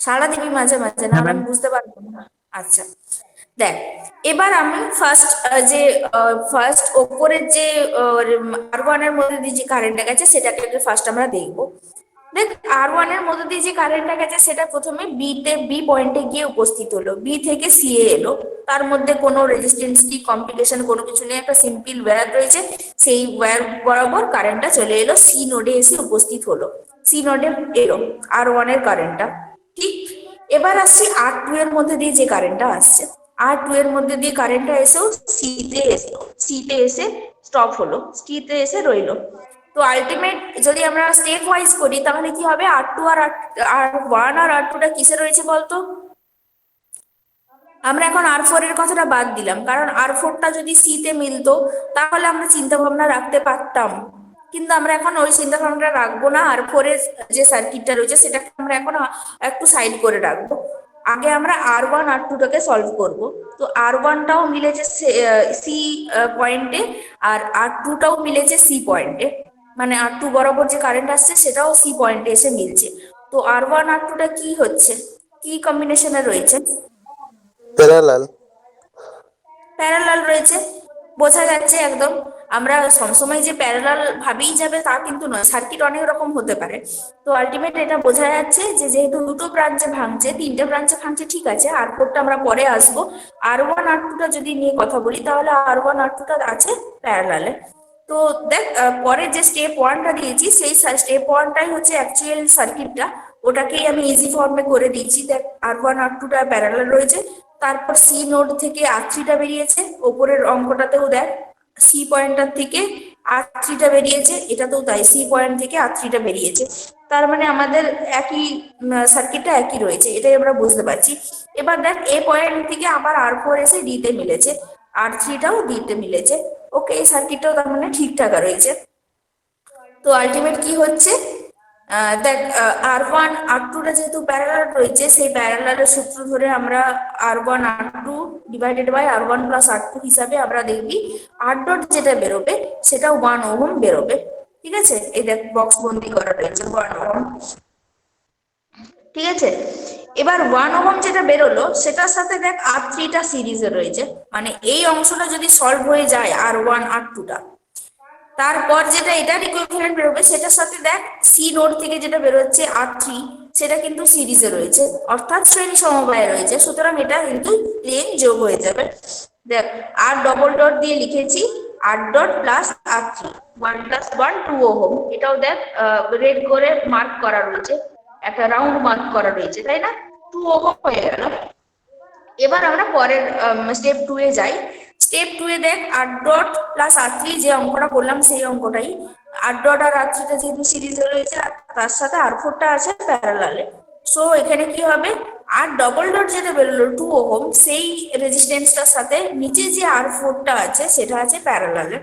সারা দিবি মাঝে মাঝে, না হ্যাঁ ম্যাম। আমি বুঝতে পারবো না। আচ্ছা, দেখ এবার আমি ফার্স্ট যে ফার্স্ট ওপরের যে R1 এর মধ্যে দিয়ে যে কারেন্টটা গেছে সেটাকে ফার্স্ট আমরা দেখবো। দেখ R1 এর মধ্যে দিয়ে যে কারেন্টটা গেছে সেটা প্রথমে বি পয়েন্টে গিয়ে উপস্থিত হলো, বি থেকে সি এ এলো। তার মধ্যে কোনো রেজিস্ট্যান্স কি কমপ্লিকেশন কোনো কিছু নেই, একটা সিম্পল ওয়্যার রয়েছে, সেই ওয়্যার বরাবর কারেন্টটা চলে এলো, সি নোডে এসে উপস্থিত হলো, সি নোডে এলো R1 এর কারেন্টটা, ঠিক? এবার আসছি R2 এর মধ্যে দিয়ে যে কারেন্টটা আসছে, R2 এর মধ্যে দিয়ে কারেন্টটা এসেও সিতে এসে স্টপ হলো, সিতে এসে রইলো। তো আলটিমেট যদি আমরা স্টেপ ওয়াইজ করি তাহলে কি হবে, R2 আর R1 আর R2 টা কিসে রয়েছে বলতো? আমরা এখন R4 এর কথাটা বাদ দিলাম, কারণ R4 টা যদি সি তে মিলতো তাহলে আমরা চিন্তা ভাবনা রাখতে পারতাম, কিন্তু আমরা এখন ওই চিন্তা ভাবনাটা রাখবো না। R4 এর যে সার্কিটটা রয়েছে সেটাকে আমরা এখন একটু সাইড করে রাখবো। আগে আমরা R1 R2 টাকে সলভ করব। তো R1 টাও মিলেছে সি পয়েন্টে, আর R2 টাও মিলেছে সি পয়েন্টে, মানে R2 বরাবর যে কারেন্ট আসছে সেটাও সি পয়েন্টে এসে মিলছে। তো R1 R2 টা কি হচ্ছে, কি কম্বিনেশনে রয়েছে? প্যারালাল। প্যারালাল রয়েছে, বোঝা যাচ্ছে একদম। আমরা সবসময় যে প্যারালাল ভাবেই যাবে তা কিন্তু নয়, সার্কিট অনেক রকম হতে পারে। তো আলটিমেট এটা বোঝা যাচ্ছে যে যেহেতু দুটো ব্রাঞ্চে ভাঙছে, তিনটে ব্রাঞ্চে ভাঙছে, ঠিক আছে, R4 টা আমরা পরে আসবো। R1 R2 টা যদি নিয়ে কথা বলি তাহলে R1 R2 টা আছে প্যারালালে। তো দেখ পরে যে স্টেপ ওয়ানটা দিয়েছি সেই স্টেপ ওয়ানটাই হচ্ছে অ্যাকচুয়াল সার্কিটটা, ওটাকেই আমি ইজি ফর্মে করে দিয়েছি। দেখ R1 R2 টা প্যারালাল রয়েছে, তারপর সি নোড থেকে R3 টা বেরিয়েছে, ওপরের অঙ্কটাতেও দেখ সি পয়েন্টটার থেকে R3 টা বেরিয়েছে, এটাতেও তাই, সি পয়েন্ট থেকে R3 টা বেরিয়েছে। তার মানে আমাদের একই সার্কিটটা একই রয়েছে, এটাই আমরা বুঝতে পারছি। এবার দেখ এ পয়েন্ট থেকে আবার R4 এসে ডি তে মিলেছে, R3 টাও ডি তে মিলেছে। ওকে, এই সার্কিটটাও তার মানে ঠিকঠাক রয়েছে। তো আলটিমেট কি হচ্ছে, দেখ R1 R2 টা যেহেতু প্যারালাল রয়েছে, সেই প্যারালালের সূত্র ধরে আমরা R1 R2 divided by R1 plus R2 হিসাবে আমরা দেখবি R ডট যেটা বেরোবে সেটা 1 ওহম বেরোবে, ঠিক আছে? এই দেখ বক্স বন্দি করা রয়েছে 1 ওহম, ঠিক আছে? এবার 1 ওহম যেটা বেরোলো সেটার সাথে দেখ R3 টা সিরিজে রয়েছে, মানে এই অংশটা যদি সলভ হয়ে যায় R1 R2 টা, তারপর যেটা এটার ইকুইভ্যালেন্ট বেরোবে সেটার সাথে দেখ সি নোড থেকে যেটা বেরোচ্ছে R3, সেটা কিন্তু সিরিজে রয়েছে, অর্থাৎ শ্রেণী সমবায়ে রয়েছে, সুতরাং এটা কিন্তু প্লেন যোগ হয়ে যাবে। দেখ আর ডবল ডট দিয়ে লিখেছি R dot plus R3, 1 plus 1 2 ohm, এটাও দেখ রেড করে মার্ক করা রয়েছে, একটা রাউন্ড মার্ক করা রয়েছে, তাই না? 2 ওহম হয়ে গেল। এবার আমরা পরের স্টেপ 2 এ যাই। স্টেপ 2 এ দেখ R ডট প্লাস R3 যে অঙ্কটা করলাম সেই অঙ্কটাই, R ডট আর R3 টা যেহেতু সিরিজে রয়েছে আর তার সাথে R4 টা আছে প্যারালালে, সো এখানে কি হবে, আর ডবল ডট যেটা বেরোলো 2 ওহম, সেই রেজিস্ট্যান্সটার সাথে নিচে যে R4 টা আছে সেটা আছে প্যারালালে,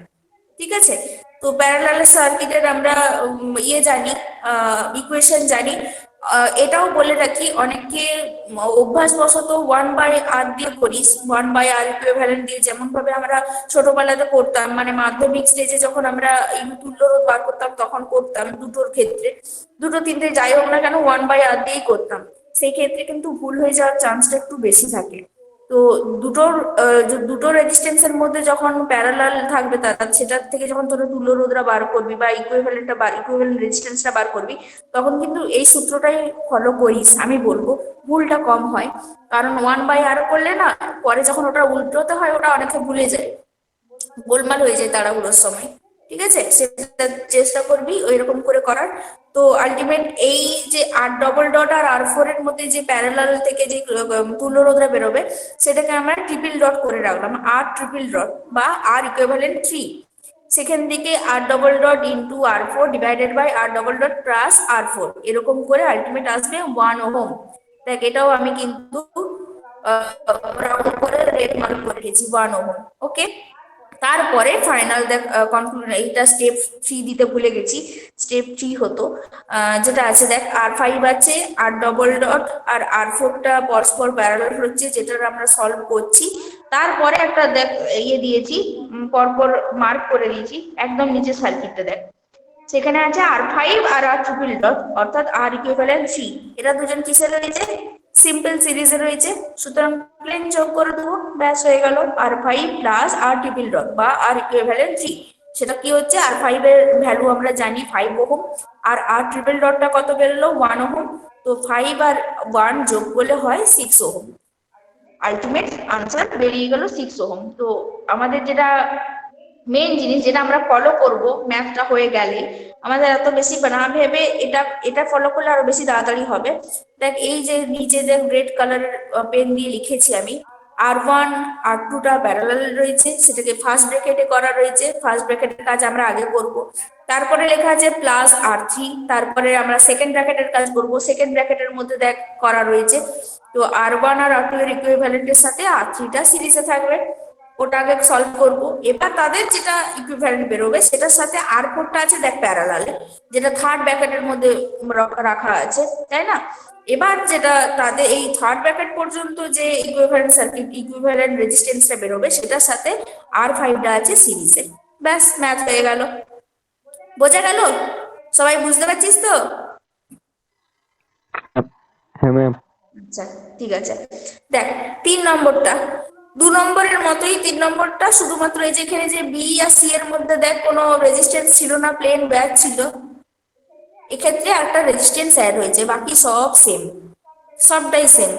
ঠিক আছে? তো প্যারালাল সার্কিটের আমরা ইয়ে জানি, ইকুয়েশন জানি। এটাও বলে রাখি, অনেকে অভ্যাসবশত 1/r দিয়ে করিস, 1/r ইকুইভ্যালেন্ট দিয়ে, যেমন ভাবে আমরা ছোটবেলাতে করতাম, মানে মাধ্যমিক স্টেজে যখন আমরা তুল্য রোধ বার করতাম তখন করতাম, দুটোর ক্ষেত্রে, দুটো তিনটে যাই হোক না কেন 1/r দিয়েই করতাম, সেই ক্ষেত্রে কিন্তু ভুল হয়ে যাওয়ার চান্সটা একটু বেশি থাকে। তো দুটোর যে দুটো রেজিস্ট্যান্সের মধ্যে যখন প্যারালাল থাকবে তারা, সেটার থেকে যখন তোরা তুল্যরোধরা বার করবি বা ইকুইভ্যালেন্ট রেজিস্ট্যান্সটা বার করবি, তখন কিন্তু এই সূত্রটাই ফলো করিস, আমি বলবো ভুলটা কম হয়। কারণ 1/r করলে না, পরে যখন ওটা উল্টোতে হয় ওটা অনেকে ভুলে যায়, গোলমাল হয়ে যায় তাড়াহুড়োর সময়। ঠিক আছে, সেটা চেষ্টা করবি ওই রকম করে করার। তো আলটিমেট এই যে R ডবল ডট আর R4 এর মধ্যে যে প্যারালাল থেকে যে তুল্যরোধরা বেরোবে, সেটাকে আমরা ট্রিপল ডট করে রাখলাম, R ট্রিপল ডট বা R=3। সেখান থেকে R double dot × R4 divided by R double dot plus R4, এরকম করে আলটিমেট আসবে 1 ওহম। দেখ এটাও আমি কিন্তু রাউন্ড করে রেড মার্ক করে রেখেছি 1 ওহম। ওকে, তারপরে ফাইনাল দেখ কনক্লুশন, এইটা স্টেপ 3 দিতে ভুলে গেছি, স্টেপ 3 হতো যেটা আছে দেখ, R5 আছে, R ডবল ডট আর R4টা পরস্পর প্যারালাল হচ্ছে, যেটা আমরা সলভ করছি। তারপরে একটা দেখ ইয়ে দিয়েছি, পরপর মার্ক করে দিয়েছি একদম নিচে সার্কিটটা দেখ, সেখানে আছে R5 আর R ট্রিপল ডট, অর্থাৎ R=3। এরা দুজন কিসে রয়েছে? সিম্পল সিরিজে রয়েছে, সুতরাং প্লেন যোগ করে দেবো, ব্যাস হয়ে গেল R5 plus R triple dot বা R=3। সেটা কি হচ্ছে, R5 এর ভ্যালু আমরা জানি 5 ওহম, আর R ট্রিপল ডটটা কত বেরোলো 1 ওহম। তো 5 আর 1 যোগ করলে হয় 6 ওহম। আলটিমেট আনসার বেরিয়ে গেল 6 ওহম। তো আমাদের যেটা মেন জিনিস, যেটা আমরা ফলো করব ম্যাথটা হয়ে গেলে, আমাদের এত বেশি না ভেবে এটা ফলো করলে আরো বেশি তাড়াতাড়ি হবে। দেখ এই যে নিচে দেখ রেড কালারের পেন দিয়ে লিখেছি আমি, R1 R2টা প্যারালাল রয়েছে, সেটাকে ফার্স্ট ব্র্যাকেটে করা রয়েছে, ফার্স্ট ব্র্যাকেটের কাজ আমরা আগে করব। তারপরে লেখা আছে প্লাস R3, তারপরে আমরা সেকেন্ড ব্র্যাকেটের কাজ করব, সেকেন্ড ব্র্যাকেটের মধ্যে দেখ করা রয়েছে। তো R1 আর R2 এর ইকুইভ্যালেন্টের সাথে R3টা সিরিজে থাকবে, ওটাকে সলভ করব। এবার তাদের যেটা ইকুইভ্যালেন্ট বেরোবে সেটার সাথে R4টা আছে দেখ প্যারালালে, যেটা থার্ড ব্র্যাকেটের মধ্যে রাখা আছে, তাই না? এবার যেটা তাদের এই থার্ড ব্র্যাকেট পর্যন্ত যে ইকুইভ্যালেন্ট রেজিস্ট্যান্সটা বেরোবে, সেটার সাথে R5টা আছে সিরিজে। ব্যাস, ম্যাথ হয়ে গেল। বোঝা গেল? সবাই বুঝতে পারছিস তো? হ্যাঁ ম্যাম। আচ্ছা ঠিক আছে, দেখ 3 নম্বরটা 2 নম্বরের মতোই। 3 নম্বরটা শুধুমাত্র এই যেখানে যে বি আর সি এর মধ্যে দেখ কোনো রেজিস্ট্যান্স ছিল না, প্লেন ব্যাক ছিল, এক্ষেত্রে একটা রেজিস্ট্যান্স অ্যাড হয়েছে, বাকি সব সেম, সবটাই সেম।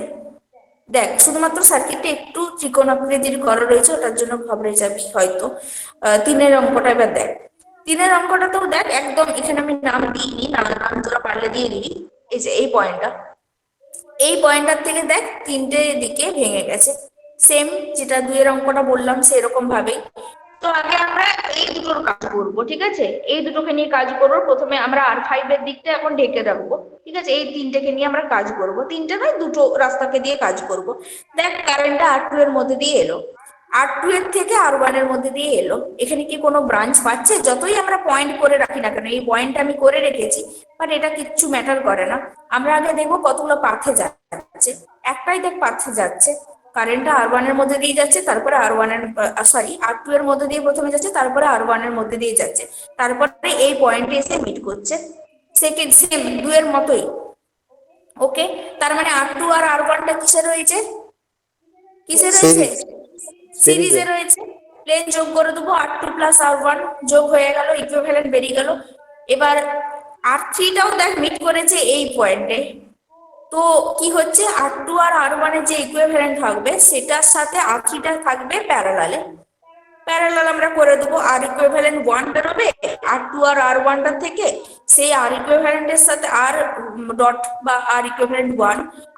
দেখ শুধুমাত্র সার্কিটটা একটু ত্রিকোণাকৃতির করা রয়েছে, ওটার জন্য ঘাবড়ে যাবি হয়তো। 3-এর অঙ্কটা এবার দেখ। 3-এর অঙ্কটা তো দেখ একদম, এখানে আমি নাম দিইনি, নাম তোরা পারলে দিয়ে দিবি। এই যে এই পয়েন্টটার থেকে দেখ 3টে দিকে ভেঙে গেছে, সেম যেটা 2-এর অঙ্কটা বললাম সেরকম ভাবেই। তো আগে আমরা এই দুটোর কাজ করব, ঠিক আছে? এই দুটোকে নিয়ে কাজ করবো। প্রথমে আমরা R5 এর দিকটা এখন ঢেকে রাখবো, ঠিক আছে? এই 3টেকে নিয়ে আমরা কাজ করব, 3টে নয় 2টো রাস্তাকে দিয়ে কাজ করব। দেখ কারেন্টটা R2 এর মধ্যে দিয়ে এলো, R2 এর থেকে R1 এর মধ্যে দিয়ে এলো। এখানে কি কোনো ব্রাঞ্চ পাচ্ছে? যতই আমরা পয়েন্ট করে রাখি না কেন, এই পয়েন্ট আমি করে রেখেছি, বাট এটা কিচ্ছু ম্যাটার করে না। আমরা আগে দেখবো কতগুলো পাথে যাচ্ছে। একটাই দেখ পাথে যাচ্ছে, কারেন্টটা R1 এর মধ্যে দিয়ে যাচ্ছে, তারপরে R2 এর মধ্যে দিয়ে প্রথমে যাচ্ছে, তারপরে R1 এর মধ্যে দিয়ে যাচ্ছে, তারপরে এই পয়েন্টে এসে মিট করছে। সেকেন্ড সেম 2-এর মতোই। ওকে, তার মানে R2 আর R1টা কিসে রয়েছে? সিরিজে রয়েছে। প্লেন যোগ করে দেবো, R2 প্লাস R1 যোগ হয়ে গেল, ইকুইভ্যালেন্ট বেরিয়ে গেল। এবার R3টাও দেখ মিট করেছে এই পয়েন্টে। তো কি হচ্ছে, R2 আর R1 এর যে ইকুইভ্যালেন্ট থাকবে সেটার সাথে R3টা থাকবে প্যারালালে। প্যারালাল আমরা করে দেবো, R=1 বেরোবে R2 আর R1টার থেকে, সেই R=এর সাথে R ডট বা R=1,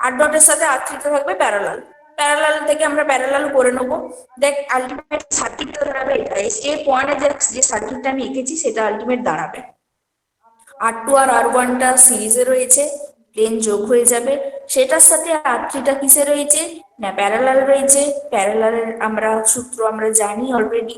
R ডটের সাথে R3টা থাকবে প্যারালাল। প্যারালাল থেকে আমরা প্যারালাল করে নেবো। দেখ আলটিমেট সার্কিটটা দাঁড়াবে এটা, স্টেপ 1 এ যে সার্কিটটা আমি এঁকেছি সেটা আলটিমেট দাঁড়াবে R2 আর R1টা সিরিজে রয়েছে, প্লেন যোগ হয়ে যাবে, সেটার সাথে R3টা কিসে রয়েছে না প্যারালাল রয়েছে। প্যারালালের আমরা সূত্র আমরা জানি অলরেডি,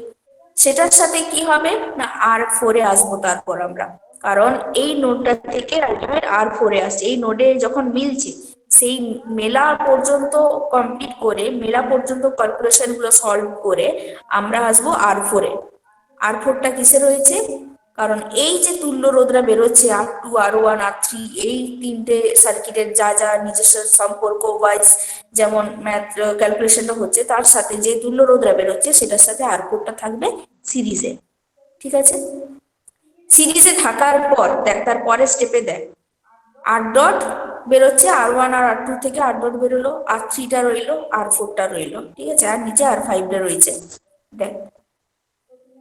সেটার সাথে কি হবে না R4 এ আসবো তারপর আমরা, কারণ এই নোডটা থেকে আলটিমেট R4 এ আসছে। এই নোডে যখন মিলছে, সেই মেলা পর্যন্ত কমপ্লিট করে, মেলা পর্যন্ত ক্যালকুলেশন গুলো সলভ করে আমরা আসবো R4 এ। R4টা কিসে রয়েছে কারণ এই যে তুল্য রোধরা বেরোচ্ছে R2 R1 R3, এই তিনটে সার্কিটের যা যা নিজস্ব সম্পর্ক ওয়াইজ যেমন ম্যাথ ক্যালকুলেশনটা হচ্ছে, তার সাথে যে তুল্য রোধরা বেরোচ্ছে সেটার সাথে R4টা থাকবে সিরিজে। ঠিক আছে, সিরিজে থাকার পর দেখ তার পরের স্টেপে দেখ আর ডট বেরোচ্ছে R1 আর R2 থেকে আর ডট বেরোলো, R3টা রইলো, R4টা রইলো। ঠিক আছে, আর নিচে R5টা রয়েছে। দেখ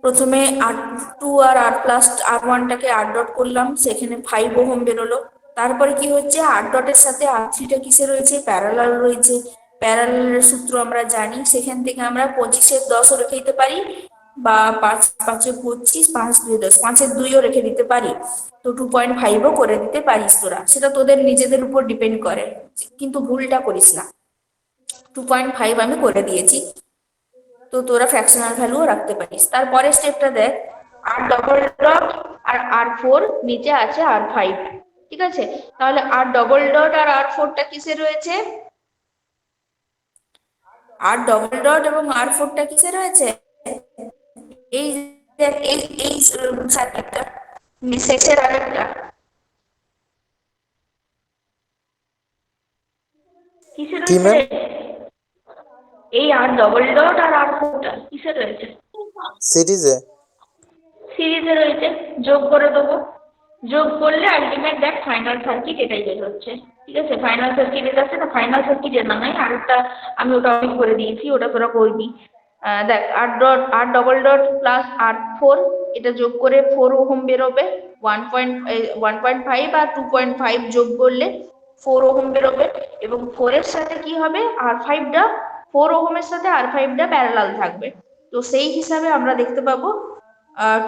প্রথমে R2 আর R+R1টাকে আর ডট করলাম, সেখানে 5 ওহম বেরোলো। তারপরে কি হচ্ছে, আর ডটের সাথে R3টা কিসে রয়েছে, প্যারালাল রয়েছে। প্যারালালের সূত্র আমরা জানি, সেখান থেকে আমরা 25-এর 10ও রেখে দিতে পারি, বা 5-5-এ 25, 5-2-এ 10, 5-এর 2ও রেখে দিতে পারি। তো 2.5ও করে দিতে পারিস তোরা, সেটা তোদের নিজেদের উপর ডিপেন্ড করে, কিন্তু ভুলটা করিস না। 2.5 আমি করে দিয়েছি, তো তোরা ফ্র্যাকশনাল ভ্যালুও রাখতে পারিস। তারপরে স্টেপটা দেখ, আর ডবল ডট আর R4, নিচে আছে R5। ঠিক আছে, তাহলে আর ডবল ডট আর R4টা কিসে রয়েছে, আর ডবল ডট এবং R4টা কিসে রয়েছে, এই দেখ এই এই সার্কিটটা শেষের আরেকটা কিসে কি রয়েছে, ম্যাম? এই আর ডবল ডট আর R4টা কিসে রয়েছে, সিরিজে। সিরিজে রয়েছে। যোগ করে দেবো, যোগ করলে আলটিমেট দেখ ফাইনাল সার্কিট এটাই বের হচ্ছে। ঠিক আছে, ফাইনাল সার্কিট এটা আছে না, ফাইনাল সার্কিট এর নাম নয়, আরেকটা আমি ওটা অমিট করে দিয়েছি, ওটা তোরা করবি। দেখ আর ডবল ডট প্লাস R4, এটা যোগ করে 4 ওহম বেরোবে। 1.5 আর 2.5 যোগ করলে 4 ওহম বেরোবে, এবং 4 এর সাথে কি হবে, R5টা 4 ওহমের সাথে R5টা প্যারালাল থাকবে। তো সেই হিসাবে আমরা দেখতে পাবো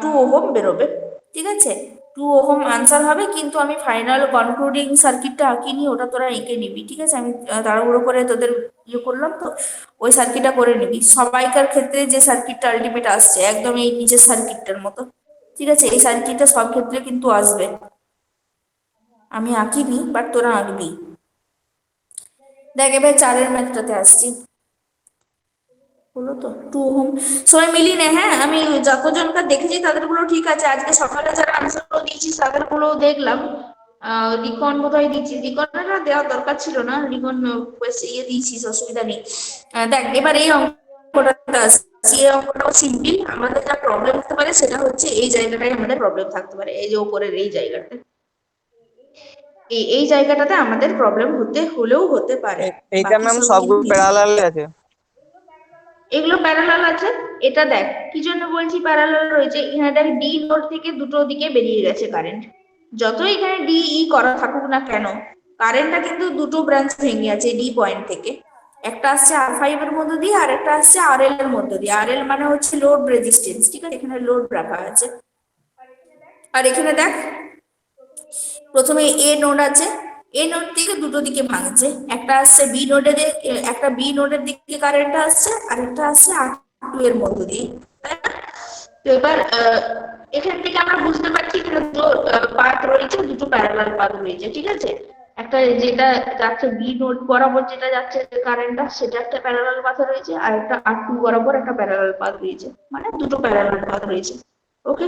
2 ওহম বেরোবে। ঠিক আছে, 2 ওহম আনসার হবে, কিন্তু আমি ফাইনাল কনক্লুডিং সার্কিটটা আঁকিনি, ওটা তোরা এঁকে নিবি। ঠিক আছে, আমি তাড়াহুড়ো করে তোদের ইয়ে করলাম, তো ওই সার্কিটটা করে নিবি। সবাইকার ক্ষেত্রে যে সার্কিটটা আলটিমেট আসছে একদম এই নিচের সার্কিটটার মতো। ঠিক আছে, এই সার্কিটটা সব ক্ষেত্রে কিন্তু আসবে, আমি আঁকিনি বাট তোরা আঁকবি। দেখ এবার 4-এর ম্যাথটাতে আসছি, হলো তো 2 ওহম। সবাই মিলিয়ে নে, হ্যাঁ, আমি যতজনকার দেখেছি তাদের গুলো ঠিক আছে। আজকে সকালে যারা আনসার গুলো দিয়েছিস তাদের গুলো দেখলাম, রিকন বোধহয় দিচ্ছি, রিকনটা দেওয়ার দরকার ছিল না, রিকন ইয়ে দিয়েছিস, অসুবিধা নেই। দেখ এবার এই অঙ্কটা আসছি, এই অঙ্কটাও সিম্পল। আমাদের যা প্রবলেম হতে পারে সেটা হচ্ছে এই জায়গাটায় আমাদের প্রবলেম থাকতে পারে, এই যে উপরের এই জায়গাটা, এই জায়গাটাতে আমাদের প্রবলেম হলেও হতে পারে। এইটা বাকি ম্যাম সব সবগুলো কিন্তু প্যারালাল আছে। এগুলো প্যারালাল আছে। এটা দেখ কি জন্য বলছি প্যারালাল রয়েছে, এখানে দেখ ডি নোড থেকে দুটো দিকে বেরিয়ে গেছে কারেন্ট। যত এখানে ডি ই করা থাকুক না কেন, কারেন্টটা কিন্তু দুটো ব্রাঞ্চ ভেঙে আছে ডি পয়েন্ট থেকে। একটা আসছে R5 এর মধ্যে দিয়ে, আর একটা আসছে RL এর মধ্যে দিয়ে। RL মানে হচ্ছে লোড রেজিস্ট্যান্স। ঠিক আছে, এখানে লোড রাখা আছে। আর এখানে দেখ প্রথমে এ নোড আছে, এ নোড থেকে দুটো দিকে ভাঙছে, একটা আসছে বি নোডে, একটা বি নোডের দিকে কারেন্টটা আসছে, আর একটা আসছে R2 এর মধ্য দিয়ে। তো এবার এখান থেকে আমরা বুঝতে পারছি এখানে দুটো পাথ রয়েছে, দুটো প্যারালাল পাথ রয়েছে। ঠিক আছে, একটা যেটা যাচ্ছে বি নোড বরাবর যেটা যাচ্ছে কারেন্টটা, সেটা একটা প্যারালাল পাথ রয়েছে, আর একটা R2 বরাবর একটা প্যারালাল পাথ রয়েছে, মানে দুটো প্যারালাল পাথ রয়েছে। ওকে,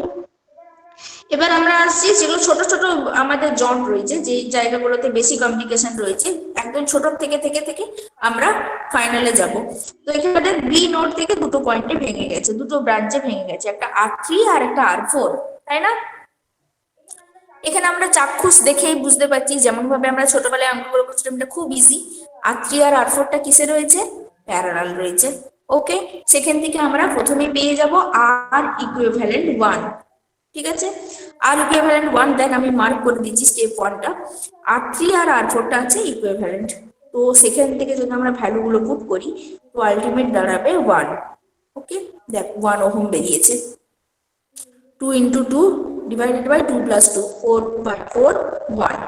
এবার আমরা আসছি যেগুলো ছোট ছোট আমাদের জট রয়েছে, যে জায়গাগুলোতে বেশি কমপ্লিকেশন রয়েছে, একদম ছোট থেকে থেকে থেকে আমরা ফাইনালে যাব। তো এখানে বি নোড থেকে দুটো পয়েন্টে ভেঙে গেছে, দুটো ব্রাঞ্চে ভেঙে গেছে, একটা R3 আর একটা R4, তাই না? এখানে আমরা চাক্ষুষ দেখেই বুঝতে পারছি, যেমন ভাবে আমরা ছোটবেলায় অঙ্কগুলো করছিলাম, এটা খুব ইজি। R3 আর R4টা কিসে রয়েছে, প্যারালাল রয়েছে। ওকে, সেখান থেকে আমরা প্রথমে পেয়ে যাব R ইকুইভ্যালেন্ট 1। ঠিক আছে, আর ইকুইভ্যালেন্ট 1 দেখ আমি মার্ক করে দিচ্ছি স্টেপ 1টা। R3 আর R4টা আছে ইকুইভ্যালেন্ট, তো সেখান থেকে যদি আমরা ভ্যালুগুলো পুট করি তো আলটিমেট দাঁড়াবে 1। ওকে, দেখ 1 ওহম বেরিয়েছে। 2 × 2 ডিভাইডেড বাই 2 + 2, 4/4 1।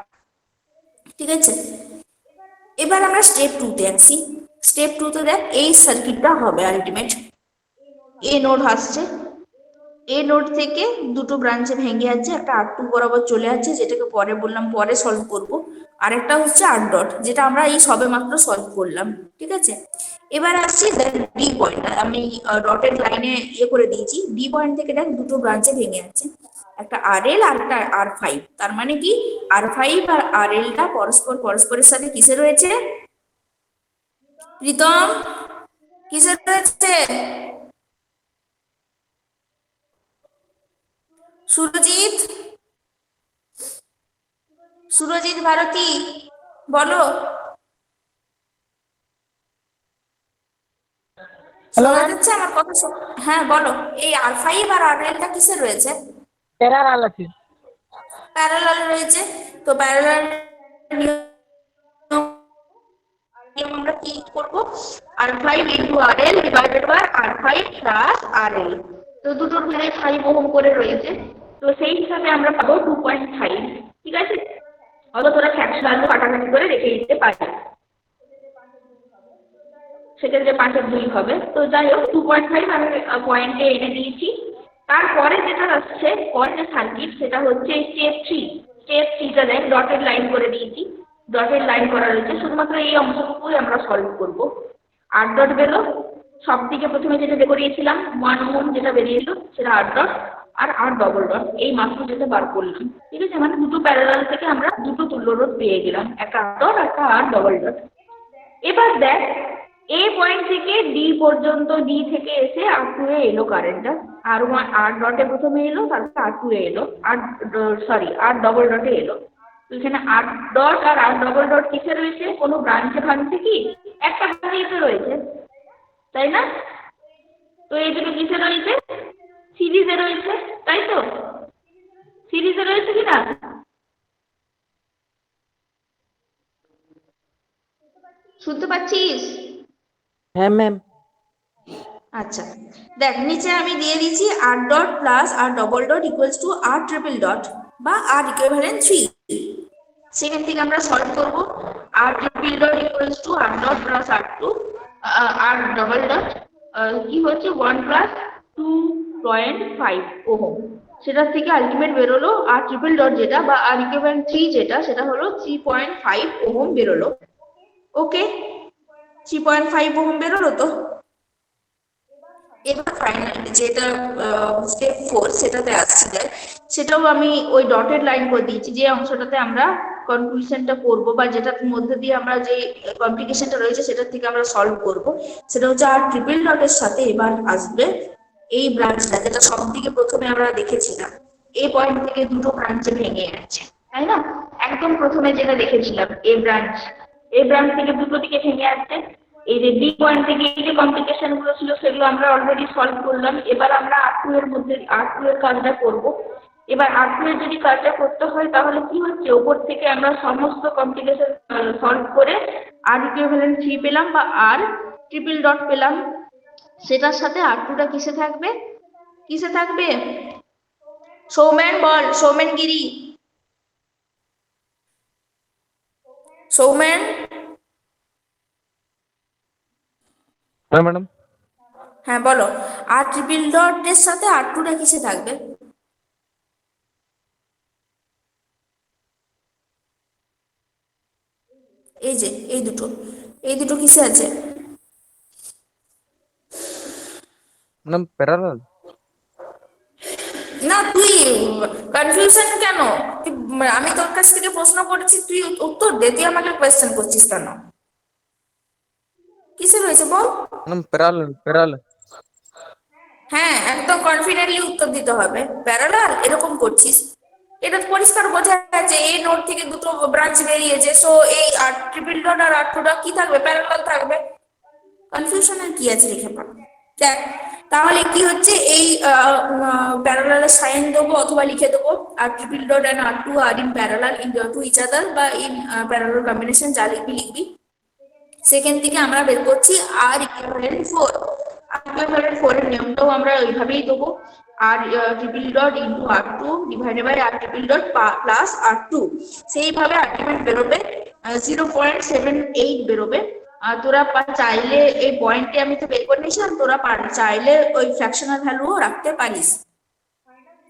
ঠিক আছে, এবার আমরা স্টেপ 2তে আসি। স্টেপ 2তে দেখ এই সার্কিটটা হবে আলটিমেট। এ নোড আসছে, এ নোড থেকে দুটো ব্রাঞ্চে ভেঙে যাচ্ছে, একটা R2 বরাবর চলে যাচ্ছে, যেটাকে পরে বললাম পরে সলভ করব, আর একটা হচ্ছে আর ডট, যেটা আমরা এই সবে মাত্র সলভ করলাম। ঠিক আছে, এবার আসছি ডি পয়েন্ট, আমি ডটেড লাইনে ইয়ে করে দিয়েছি। ডি পয়েন্ট থেকে দেখ দুটো ব্রাঞ্চে ভেঙে যাচ্ছে, একটা RL আর একটা R5। তার মানে কি R5 আর RLটা পরস্পরের সাথে কিসে রয়েছে? প্রীতম, কিসে রয়েছে? সুরজিৎ, সুরজিৎ ভারতী, বলো। শোনা যাচ্ছে আমার কথা? হ্যাঁ বলো। এই R5 আর RLটা কিসে রয়েছে? প্যারালাল আছে। প্যারালাল রয়েছে। তো প্যারালাল আমরা কি করব? R5 into RL divided by R5 plus RL। তো দুটোর মিলে 5 ওহম করে রয়েছে। তো সেই হিসাবে আমরা পাবো 2.5। ঠিক আছে, অত তোরা ফ্র্যাকশনাল কাটাকাটি করে রেখে দিতে পারি, সেক্ষেত্রে 5/2 হবে। তো যাই হোক 2.5 আমি পয়েন্টে এনে দিয়েছি। তারপরে যেটা আসছে পরের সার্কিট, সেটা হচ্ছে স্টেপ 3। স্টেপ 3টা দেখ ডটেড লাইন করে দিয়েছি, ডটেড লাইন করা রয়েছে। শুধুমাত্র এই অংশটুকুই আমরা সলভ করব। আর ডট বেরো, সব থেকে প্রথমে যেটা বের করিয়েছিলাম 1 ওহম যেটা বেরিয়েছিল সেটা আর ডট, আর আর ডবল ডট এই মাত্র যেটা বার করলাম। ঠিক আছে, মানে দুটো প্যারালাল থেকে আমরা দুটো তুল্য রোধ পেয়ে গেলাম, একটা আর ডট একটা আর ডবল ডট। এবার দেখ এ পয়েন্ট থেকে ডি পর্যন্ত, ডি থেকে এসে R2 এ এলো কারেন্টটা। R1 আর ডটে প্রথমে এলো, তারপর R2 এ এলো, আর ডবল ডটে এলো। তো এখানে আর ডট আর আর ডবল ডট কিসে রয়েছে? কোনো ব্রাঞ্চে ভাঙছে কি? একটা ব্রাঞ্চে রয়েছে, তাই না? তো এই দুটো কিসে রয়েছে? সিরিজে রয়েছে, তাই তো? সিরিজে রয়েছে কিনা? শুনতে পাচ্ছিস? হ্যাঁ ম্যাম। আচ্ছা, দেখ নিচে আমি দিয়ে দিচ্ছি R dot plus R double dot equals to R triple dot বা আর ইকুইভ্যালেন্ট 3। সেখান থেকে আমরা সলভ করব। R triple dot equals to R dot plus R2 R double dot কি হচ্ছে 1 প্লাস 2.5 ওহম। সেটার থেকে আলটিমেট বেরোলো আর ট্রিপল ডট যেটা বা আর ইকুইভ্যালেন্ট 3 যেটা, সেটা হলো 3.5 ওহম বেরোলো। ওকে, 3.5 ওহম বেরোলো। তো এবার ফাইনাল যেটা স্টেপ 4 সেটাতে আসছে যায়, সেটাও আমি ওই ডটেড লাইন করে দিয়েছি। যে অংশটাতে আমরা কনক্লুশনটা করব বা যেটার মধ্যে দিয়ে আমরা যে কমপ্লিকেশনটা রয়েছে সেটার থেকে আমরা সলভ করব, সেটা হচ্ছে আর ট্রিপল ডটের সাথে এবার আসবে এই ব্রাঞ্চটা, যেটা সব থেকে প্রথমে আমরা দেখেছিলাম। এই পয়েন্ট থেকে দুটো ব্রাঞ্চে ভেঙে যাচ্ছে, তাই না? একদম প্রথমে যেটা দেখেছিলাম এই ব্রাঞ্চ থেকে দুটো দিকে ভেঙে যাচ্ছে। এই যে বি পয়েন্ট থেকে এই যে কমপ্লিকেশন গুলো ছিল সেগুলো আমরা অলরেডি সলভ করলাম। এবার আমরা R2 এর মধ্যে R2 এর কাজটা করব। এবার R2 এর যদি কাজটা করতে হয় তাহলে কি হচ্ছে, উপর থেকে আমরা সমস্ত কমপ্লিকেশন সলভ করে আর ইকুইভ্যালেন্ট 3 পেলাম বা আর ট্রিপল ডট পেলাম। সেটার সাথে R2টা কিসে থাকবে? কিসে থাকবে? সৌমেন বল, সৌমেন গিরি, সৌমেন। হ্যাঁ ম্যাডাম। হ্যাঁ বলো, আর ট্রিপল ডটের সাথে R2টা কিসে থাকবে? এই যে এই দুটো কিসে আছে? Madam parallel. না তুই কনফিউশন কেন? আমি তোর কাছ থেকে প্রশ্ন করেছি, তুই উত্তর দে। তুই আমাকে কোয়েশ্চেন করছিস কেন? কিসে রয়েছে বল? Madam parallel. হ্যাঁ, একদম কনফিডেন্টলি উত্তর দিতে হবে। প্যারালাল এরকম করছিস, এটা পরিষ্কার বোঝা যাচ্ছে এই নোড থেকে দুটো ব্রাঞ্চ বেরিয়েছে। সো এই আর ট্রিপল ডট আর R2 ডট কি থাকবে? প্যারালাল থাকবে। কনফিউশনের কি আছে লিখে পড়। দেখ তাহলে কি হচ্ছে, এই প্যারালালের সাইন দেবো অথবা লিখে দেবো R triple dot and R2 R in parallel in to each other বা ইন প্যারালাল কম্বিনেশন, যা লিখবি। সেকেন্ড থেকে আমরা বের করছি আর ইকুইভ্যালেন্ট 4। আর ইকুইভ্যালেন্ট 4 এর নিয়মটাও আমরা ওইভাবেই দেবো, R triple dot into R2 divided by R triple dot plus R2। সেইভাবে আলটিমেট বেরোবে 0.78 বেরোবে। আর তোরা চাইলে এই পয়েন্টে আমি তো বের করে নিয়েছিলাম, তোরা চাইলে ওই ফ্র্যাকশনাল ভ্যালুও রাখতে পারিস।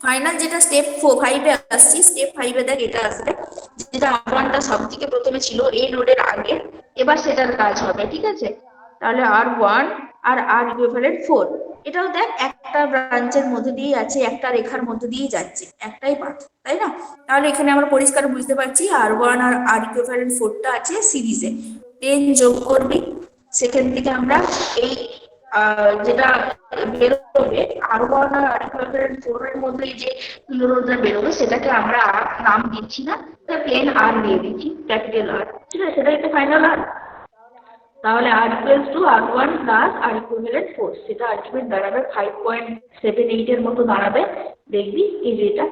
ফাইনাল যেটা স্টেপ 5-এ আসছি, স্টেপ 5-এ দেখ এটা আসবে, যেটা R1টা সব থেকে প্রথমে ছিল এই নোডের আগে। এবার সেটার কাজ হবে, ঠিক আছে? তাহলে R1 আর আর ইকুইভ্যালেন্ট 4 এটাও দেখ একটা ব্রাঞ্চের মধ্যে দিয়ে যাচ্ছে, একটা রেখার মধ্যে দিয়ে যাচ্ছে, একটাই পাথ, তাই না? তাহলে এখানে আমরা পরিষ্কার বুঝতে পারছি R1 আর R ইকুইভ্যালেন্ট 4টা আছে সিরিজে, 10 যোগ করবি, সেখান থেকে আমরা এই যেটা বেরোবে R1 আর R ইকুইভ্যালেন্ট 4 এর মধ্যে যে তুল্যরোধটা বেরোবে সেটাকে আমরা আর নাম দিচ্ছি না, প্লেন আর দিয়ে দিচ্ছি, ক্যাপিটাল আর, ঠিক আছে? সেটা একটা ফাইনাল আর। তাহলে R equals to R1 plus R equivalent 4, সেটা আলটিমেট দাঁড়াবে 5.78 এর মতো দাঁড়াবে, দেখবি এই যে এটা।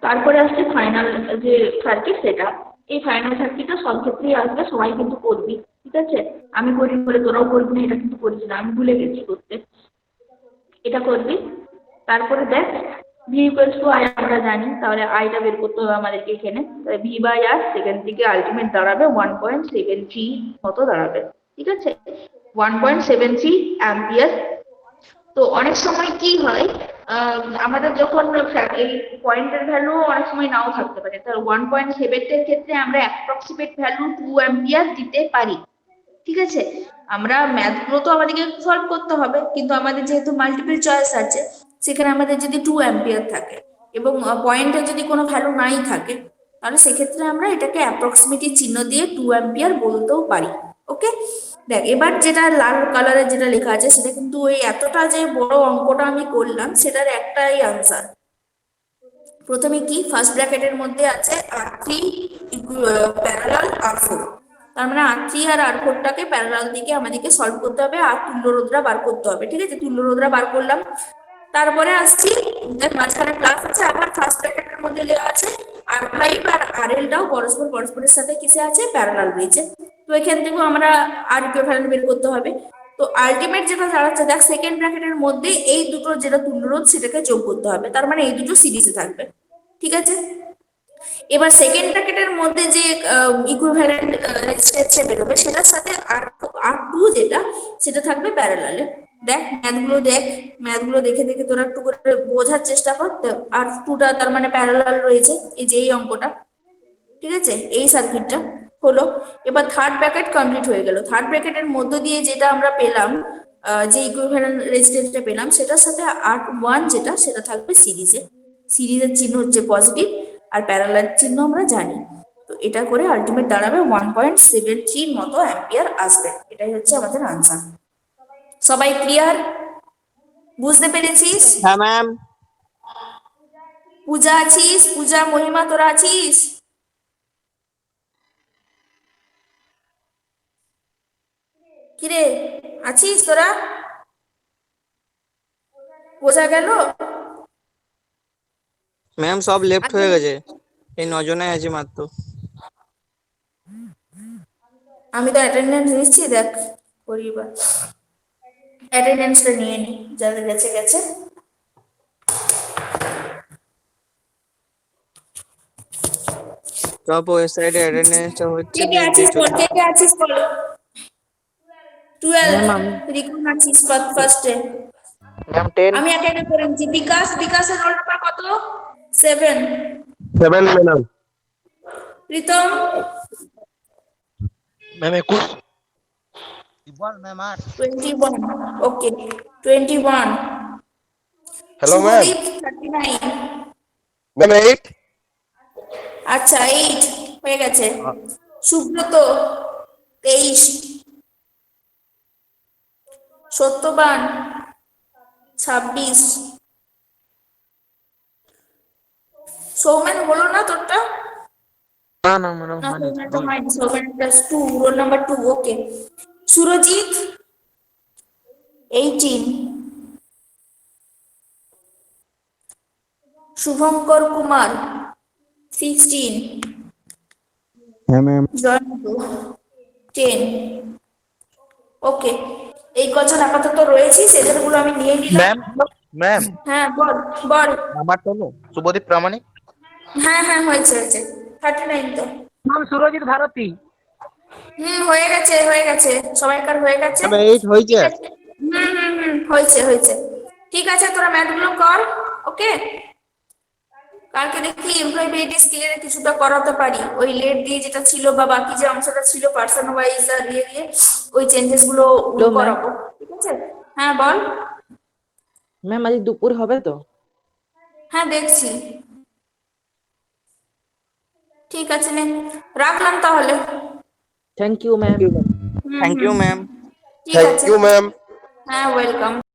তারপরে আসছে ফাইনাল যে সার্কিট, সেটা এই ফাইনাল সার্কিটটা সব ক্ষেত্রেই আসবে, সবাই কিন্তু করবি, ঠিক আছে? আমি করি বলে তোরাও করবি না এটা কিন্তু করিস না, আমি ভুলে গেছি করতে, এটা করবি। তারপরে দেখ ভি ইকুয়ালস টু আই আমরা জানি, তাহলে আইটা বের করতে হবে আমাদেরকে এখানে, তাহলে ভি বাই আর সেখান থেকে আলটিমেট দাঁড়াবে 1.73 মতো দাঁড়াবে, ঠিক আছে? 1.73 অ্যাম্পিয়ার। তো অনেক সময় কি হয়, আমাদের যখন এই পয়েন্টের ভ্যালু অনেক সময় নাও থাকতে পারে, তাহলে 1.7 এর ক্ষেত্রে আমরা অ্যাপ্রক্সিমেট ভ্যালু 2 অ্যাম্পিয়ার দিতে পারি, ঠিক আছে? আমরা ম্যাথগুলো তো আমাদেরকে সলভ করতে হবে, কিন্তু আমাদের যেহেতু মাল্টিপল চয়েস আছে, সেখানে আমাদের যদি 2 অ্যাম্পিয়ার থাকে এবং পয়েন্টে যদি কোনো ভ্যালু নাই থাকে, তাহলে সেক্ষেত্রে আমরা এটাকে অ্যাপ্রক্সিমেটলি চিহ্ন দিয়ে 2 অ্যাম্পিয়ার বলতেও পারি। ওকে, দেখ এবার যেটা লাল কালারে যেটা লেখা আছে সেটা কিন্তু ওই এতটা যে বড় অঙ্কটা আমি করলাম সেটার একটাই আনসার। প্রথমে কি ফার্স্ট ব্র্যাকেটের মধ্যে আছে R3 প্যারালাল R4, তার মানে R3 আর R4টাকে প্যারালাল দিকে আমাদেরকে সলভ করতে হবে আর তুল্যরোধরা বার করতে হবে, ঠিক আছে? তুল্যরোধরা বার করলাম। তারপরে আসছি মাঝখানে প্লাস আছে, আবার ফার্স্ট ব্র্যাকেটের মধ্যে লেখা আছে R5 আর RLটাও পরস্পরের সাথে কিসে আছে, প্যারালাল রয়েছে। তো এখান থেকেও আমরা আর ইকুইভ্যালেন্ট বের করতে হবে। তো আলটিমেট যেটা দাঁড়াচ্ছে, দেখ সেকেন্ড ব্র্যাকেটের মধ্যে এই দুটো যেটা তুল্যরোধ সেটাকে যোগ করতে হবে, তার মানে এই দুটো সিরিজে থাকবে, ঠিক আছে? এবার সেকেন্ড ব্র্যাকেটের মধ্যে যে ইকুইভ্যালেন্ট রেজিস্ট্যান্স বেরোবে সেটার সাথে R2 যেটা সেটা থাকবে প্যারালালে। দেখ ম্যাথগুলো দেখে দেখে তোরা একটু করে বোঝার চেষ্টা কর। R2টা তার মানে প্যারালাল রয়েছে, এই যে এই অঙ্কটা, ঠিক আছে? এই সার্কিটটা হলো। এবার থার্ড ব্র্যাকেট কমপ্লিট হয়ে গেল। থার্ড ব্র্যাকেটের মধ্য দিয়ে যেটা আমরা পেলাম, যে ইকুইভ্যালেন্ট রেজিস্ট্যান্সটা পেলাম, সেটার সাথে R1 যেটা সেটা থাকবে সিরিজে। সিরিজের চিহ্ন হচ্ছে পজিটিভ আর প্যারালাল চিহ্ন আমরা জানি। তো এটা করে আলটিমেট দাঁড়াবে 1.73 মতো অ্যাম্পিয়ার আসবে। এটাই হচ্ছে আমাদের আনসার। সবাই ক্লিয়ার? বুঝতে পেরেছিস? হ্যাঁ ম্যাম। পূজা আছিস? পূজা, মহিমা, তোরা আছিস? কিরে আছিস তোরা? বোঝা গেল? ম্যাম সব লেফট হয়ে গেছে, এই 9 জনে আছে মাত্র। আমি তো অ্যাটেন্ডেন্স নিচ্ছি, দেখ করি বা অ্যাটেন্ডেন্সটা নিয়ে নি, যাদের গেছে গেছে। সব ওয়েবসাইটে অ্যাটেন্ডেন্সটা হচ্ছে, কে কে আছিস বল, কে কে আছিস বল। 12 রিকুন আছিস ফার্স্টে। ম্যাম 10 আমি একা একা করে নিচ্ছি। বিকাশের রোল নাম্বার কত? 7। 7 madam. Pritam? Ma'am 21 21। Okay 21। Hello ma'am. Subhadeep 39। Ma'am 8। আচ্ছা 8 হয়ে গেছে। সুব্রত 23। সত্যবান 26। সৌমেন হলো না তোরটা? না না ম্যাডাম না, হয়নি। সৌমেন তো হয়নি। Soumen +2, roll number 2। ওকে। সুরজিৎ 18। শুভঙ্কর কুমার 16। হ্যাঁ ম্যাম। জয়ন্ত 10। ওকে, এই কজন আপাতত রয়েছি, সেজনগুলো আমি নিয়ে নিলাম। ম্যাম হ্যাঁ বল বল। আমার তো শুভদীপ প্রামাণিক। হ্যাঁ হ্যাঁ হয়েছে 39 তো। ম্যাম সুরজিৎ ভারতী। হয়ে গেছে সবাইকার হয়ে গেছে। ম্যাম 8 হয়েছে। হয়েছে। ঠিক আছে, তোরা ম্যাথগুলো কর। ওকে, কালকে দেখি এমপ্লয়েবিলিটি স্কিলের কিছুটা করাতে পারি। ওই লেট দিয়ে যেটা ছিল বা বাকি যে অংশটা ছিল পার্সন ওয়াইজ আর দিয়ে ওই চেঞ্জেস গুলো করাবো, ঠিক আছে? হ্যাঁ হ্যাঁ বল। ম্যাম আজ দুপুর হবে তো? হ্যাঁ দেখছি। ঠিক আছে নে, রাখলাম তাহলে। Thank you ma'am. Hmm thank hmm you ma'am. ঠিক Thank আছে। you, ma'am. হ্যাঁ ওয়েলকাম।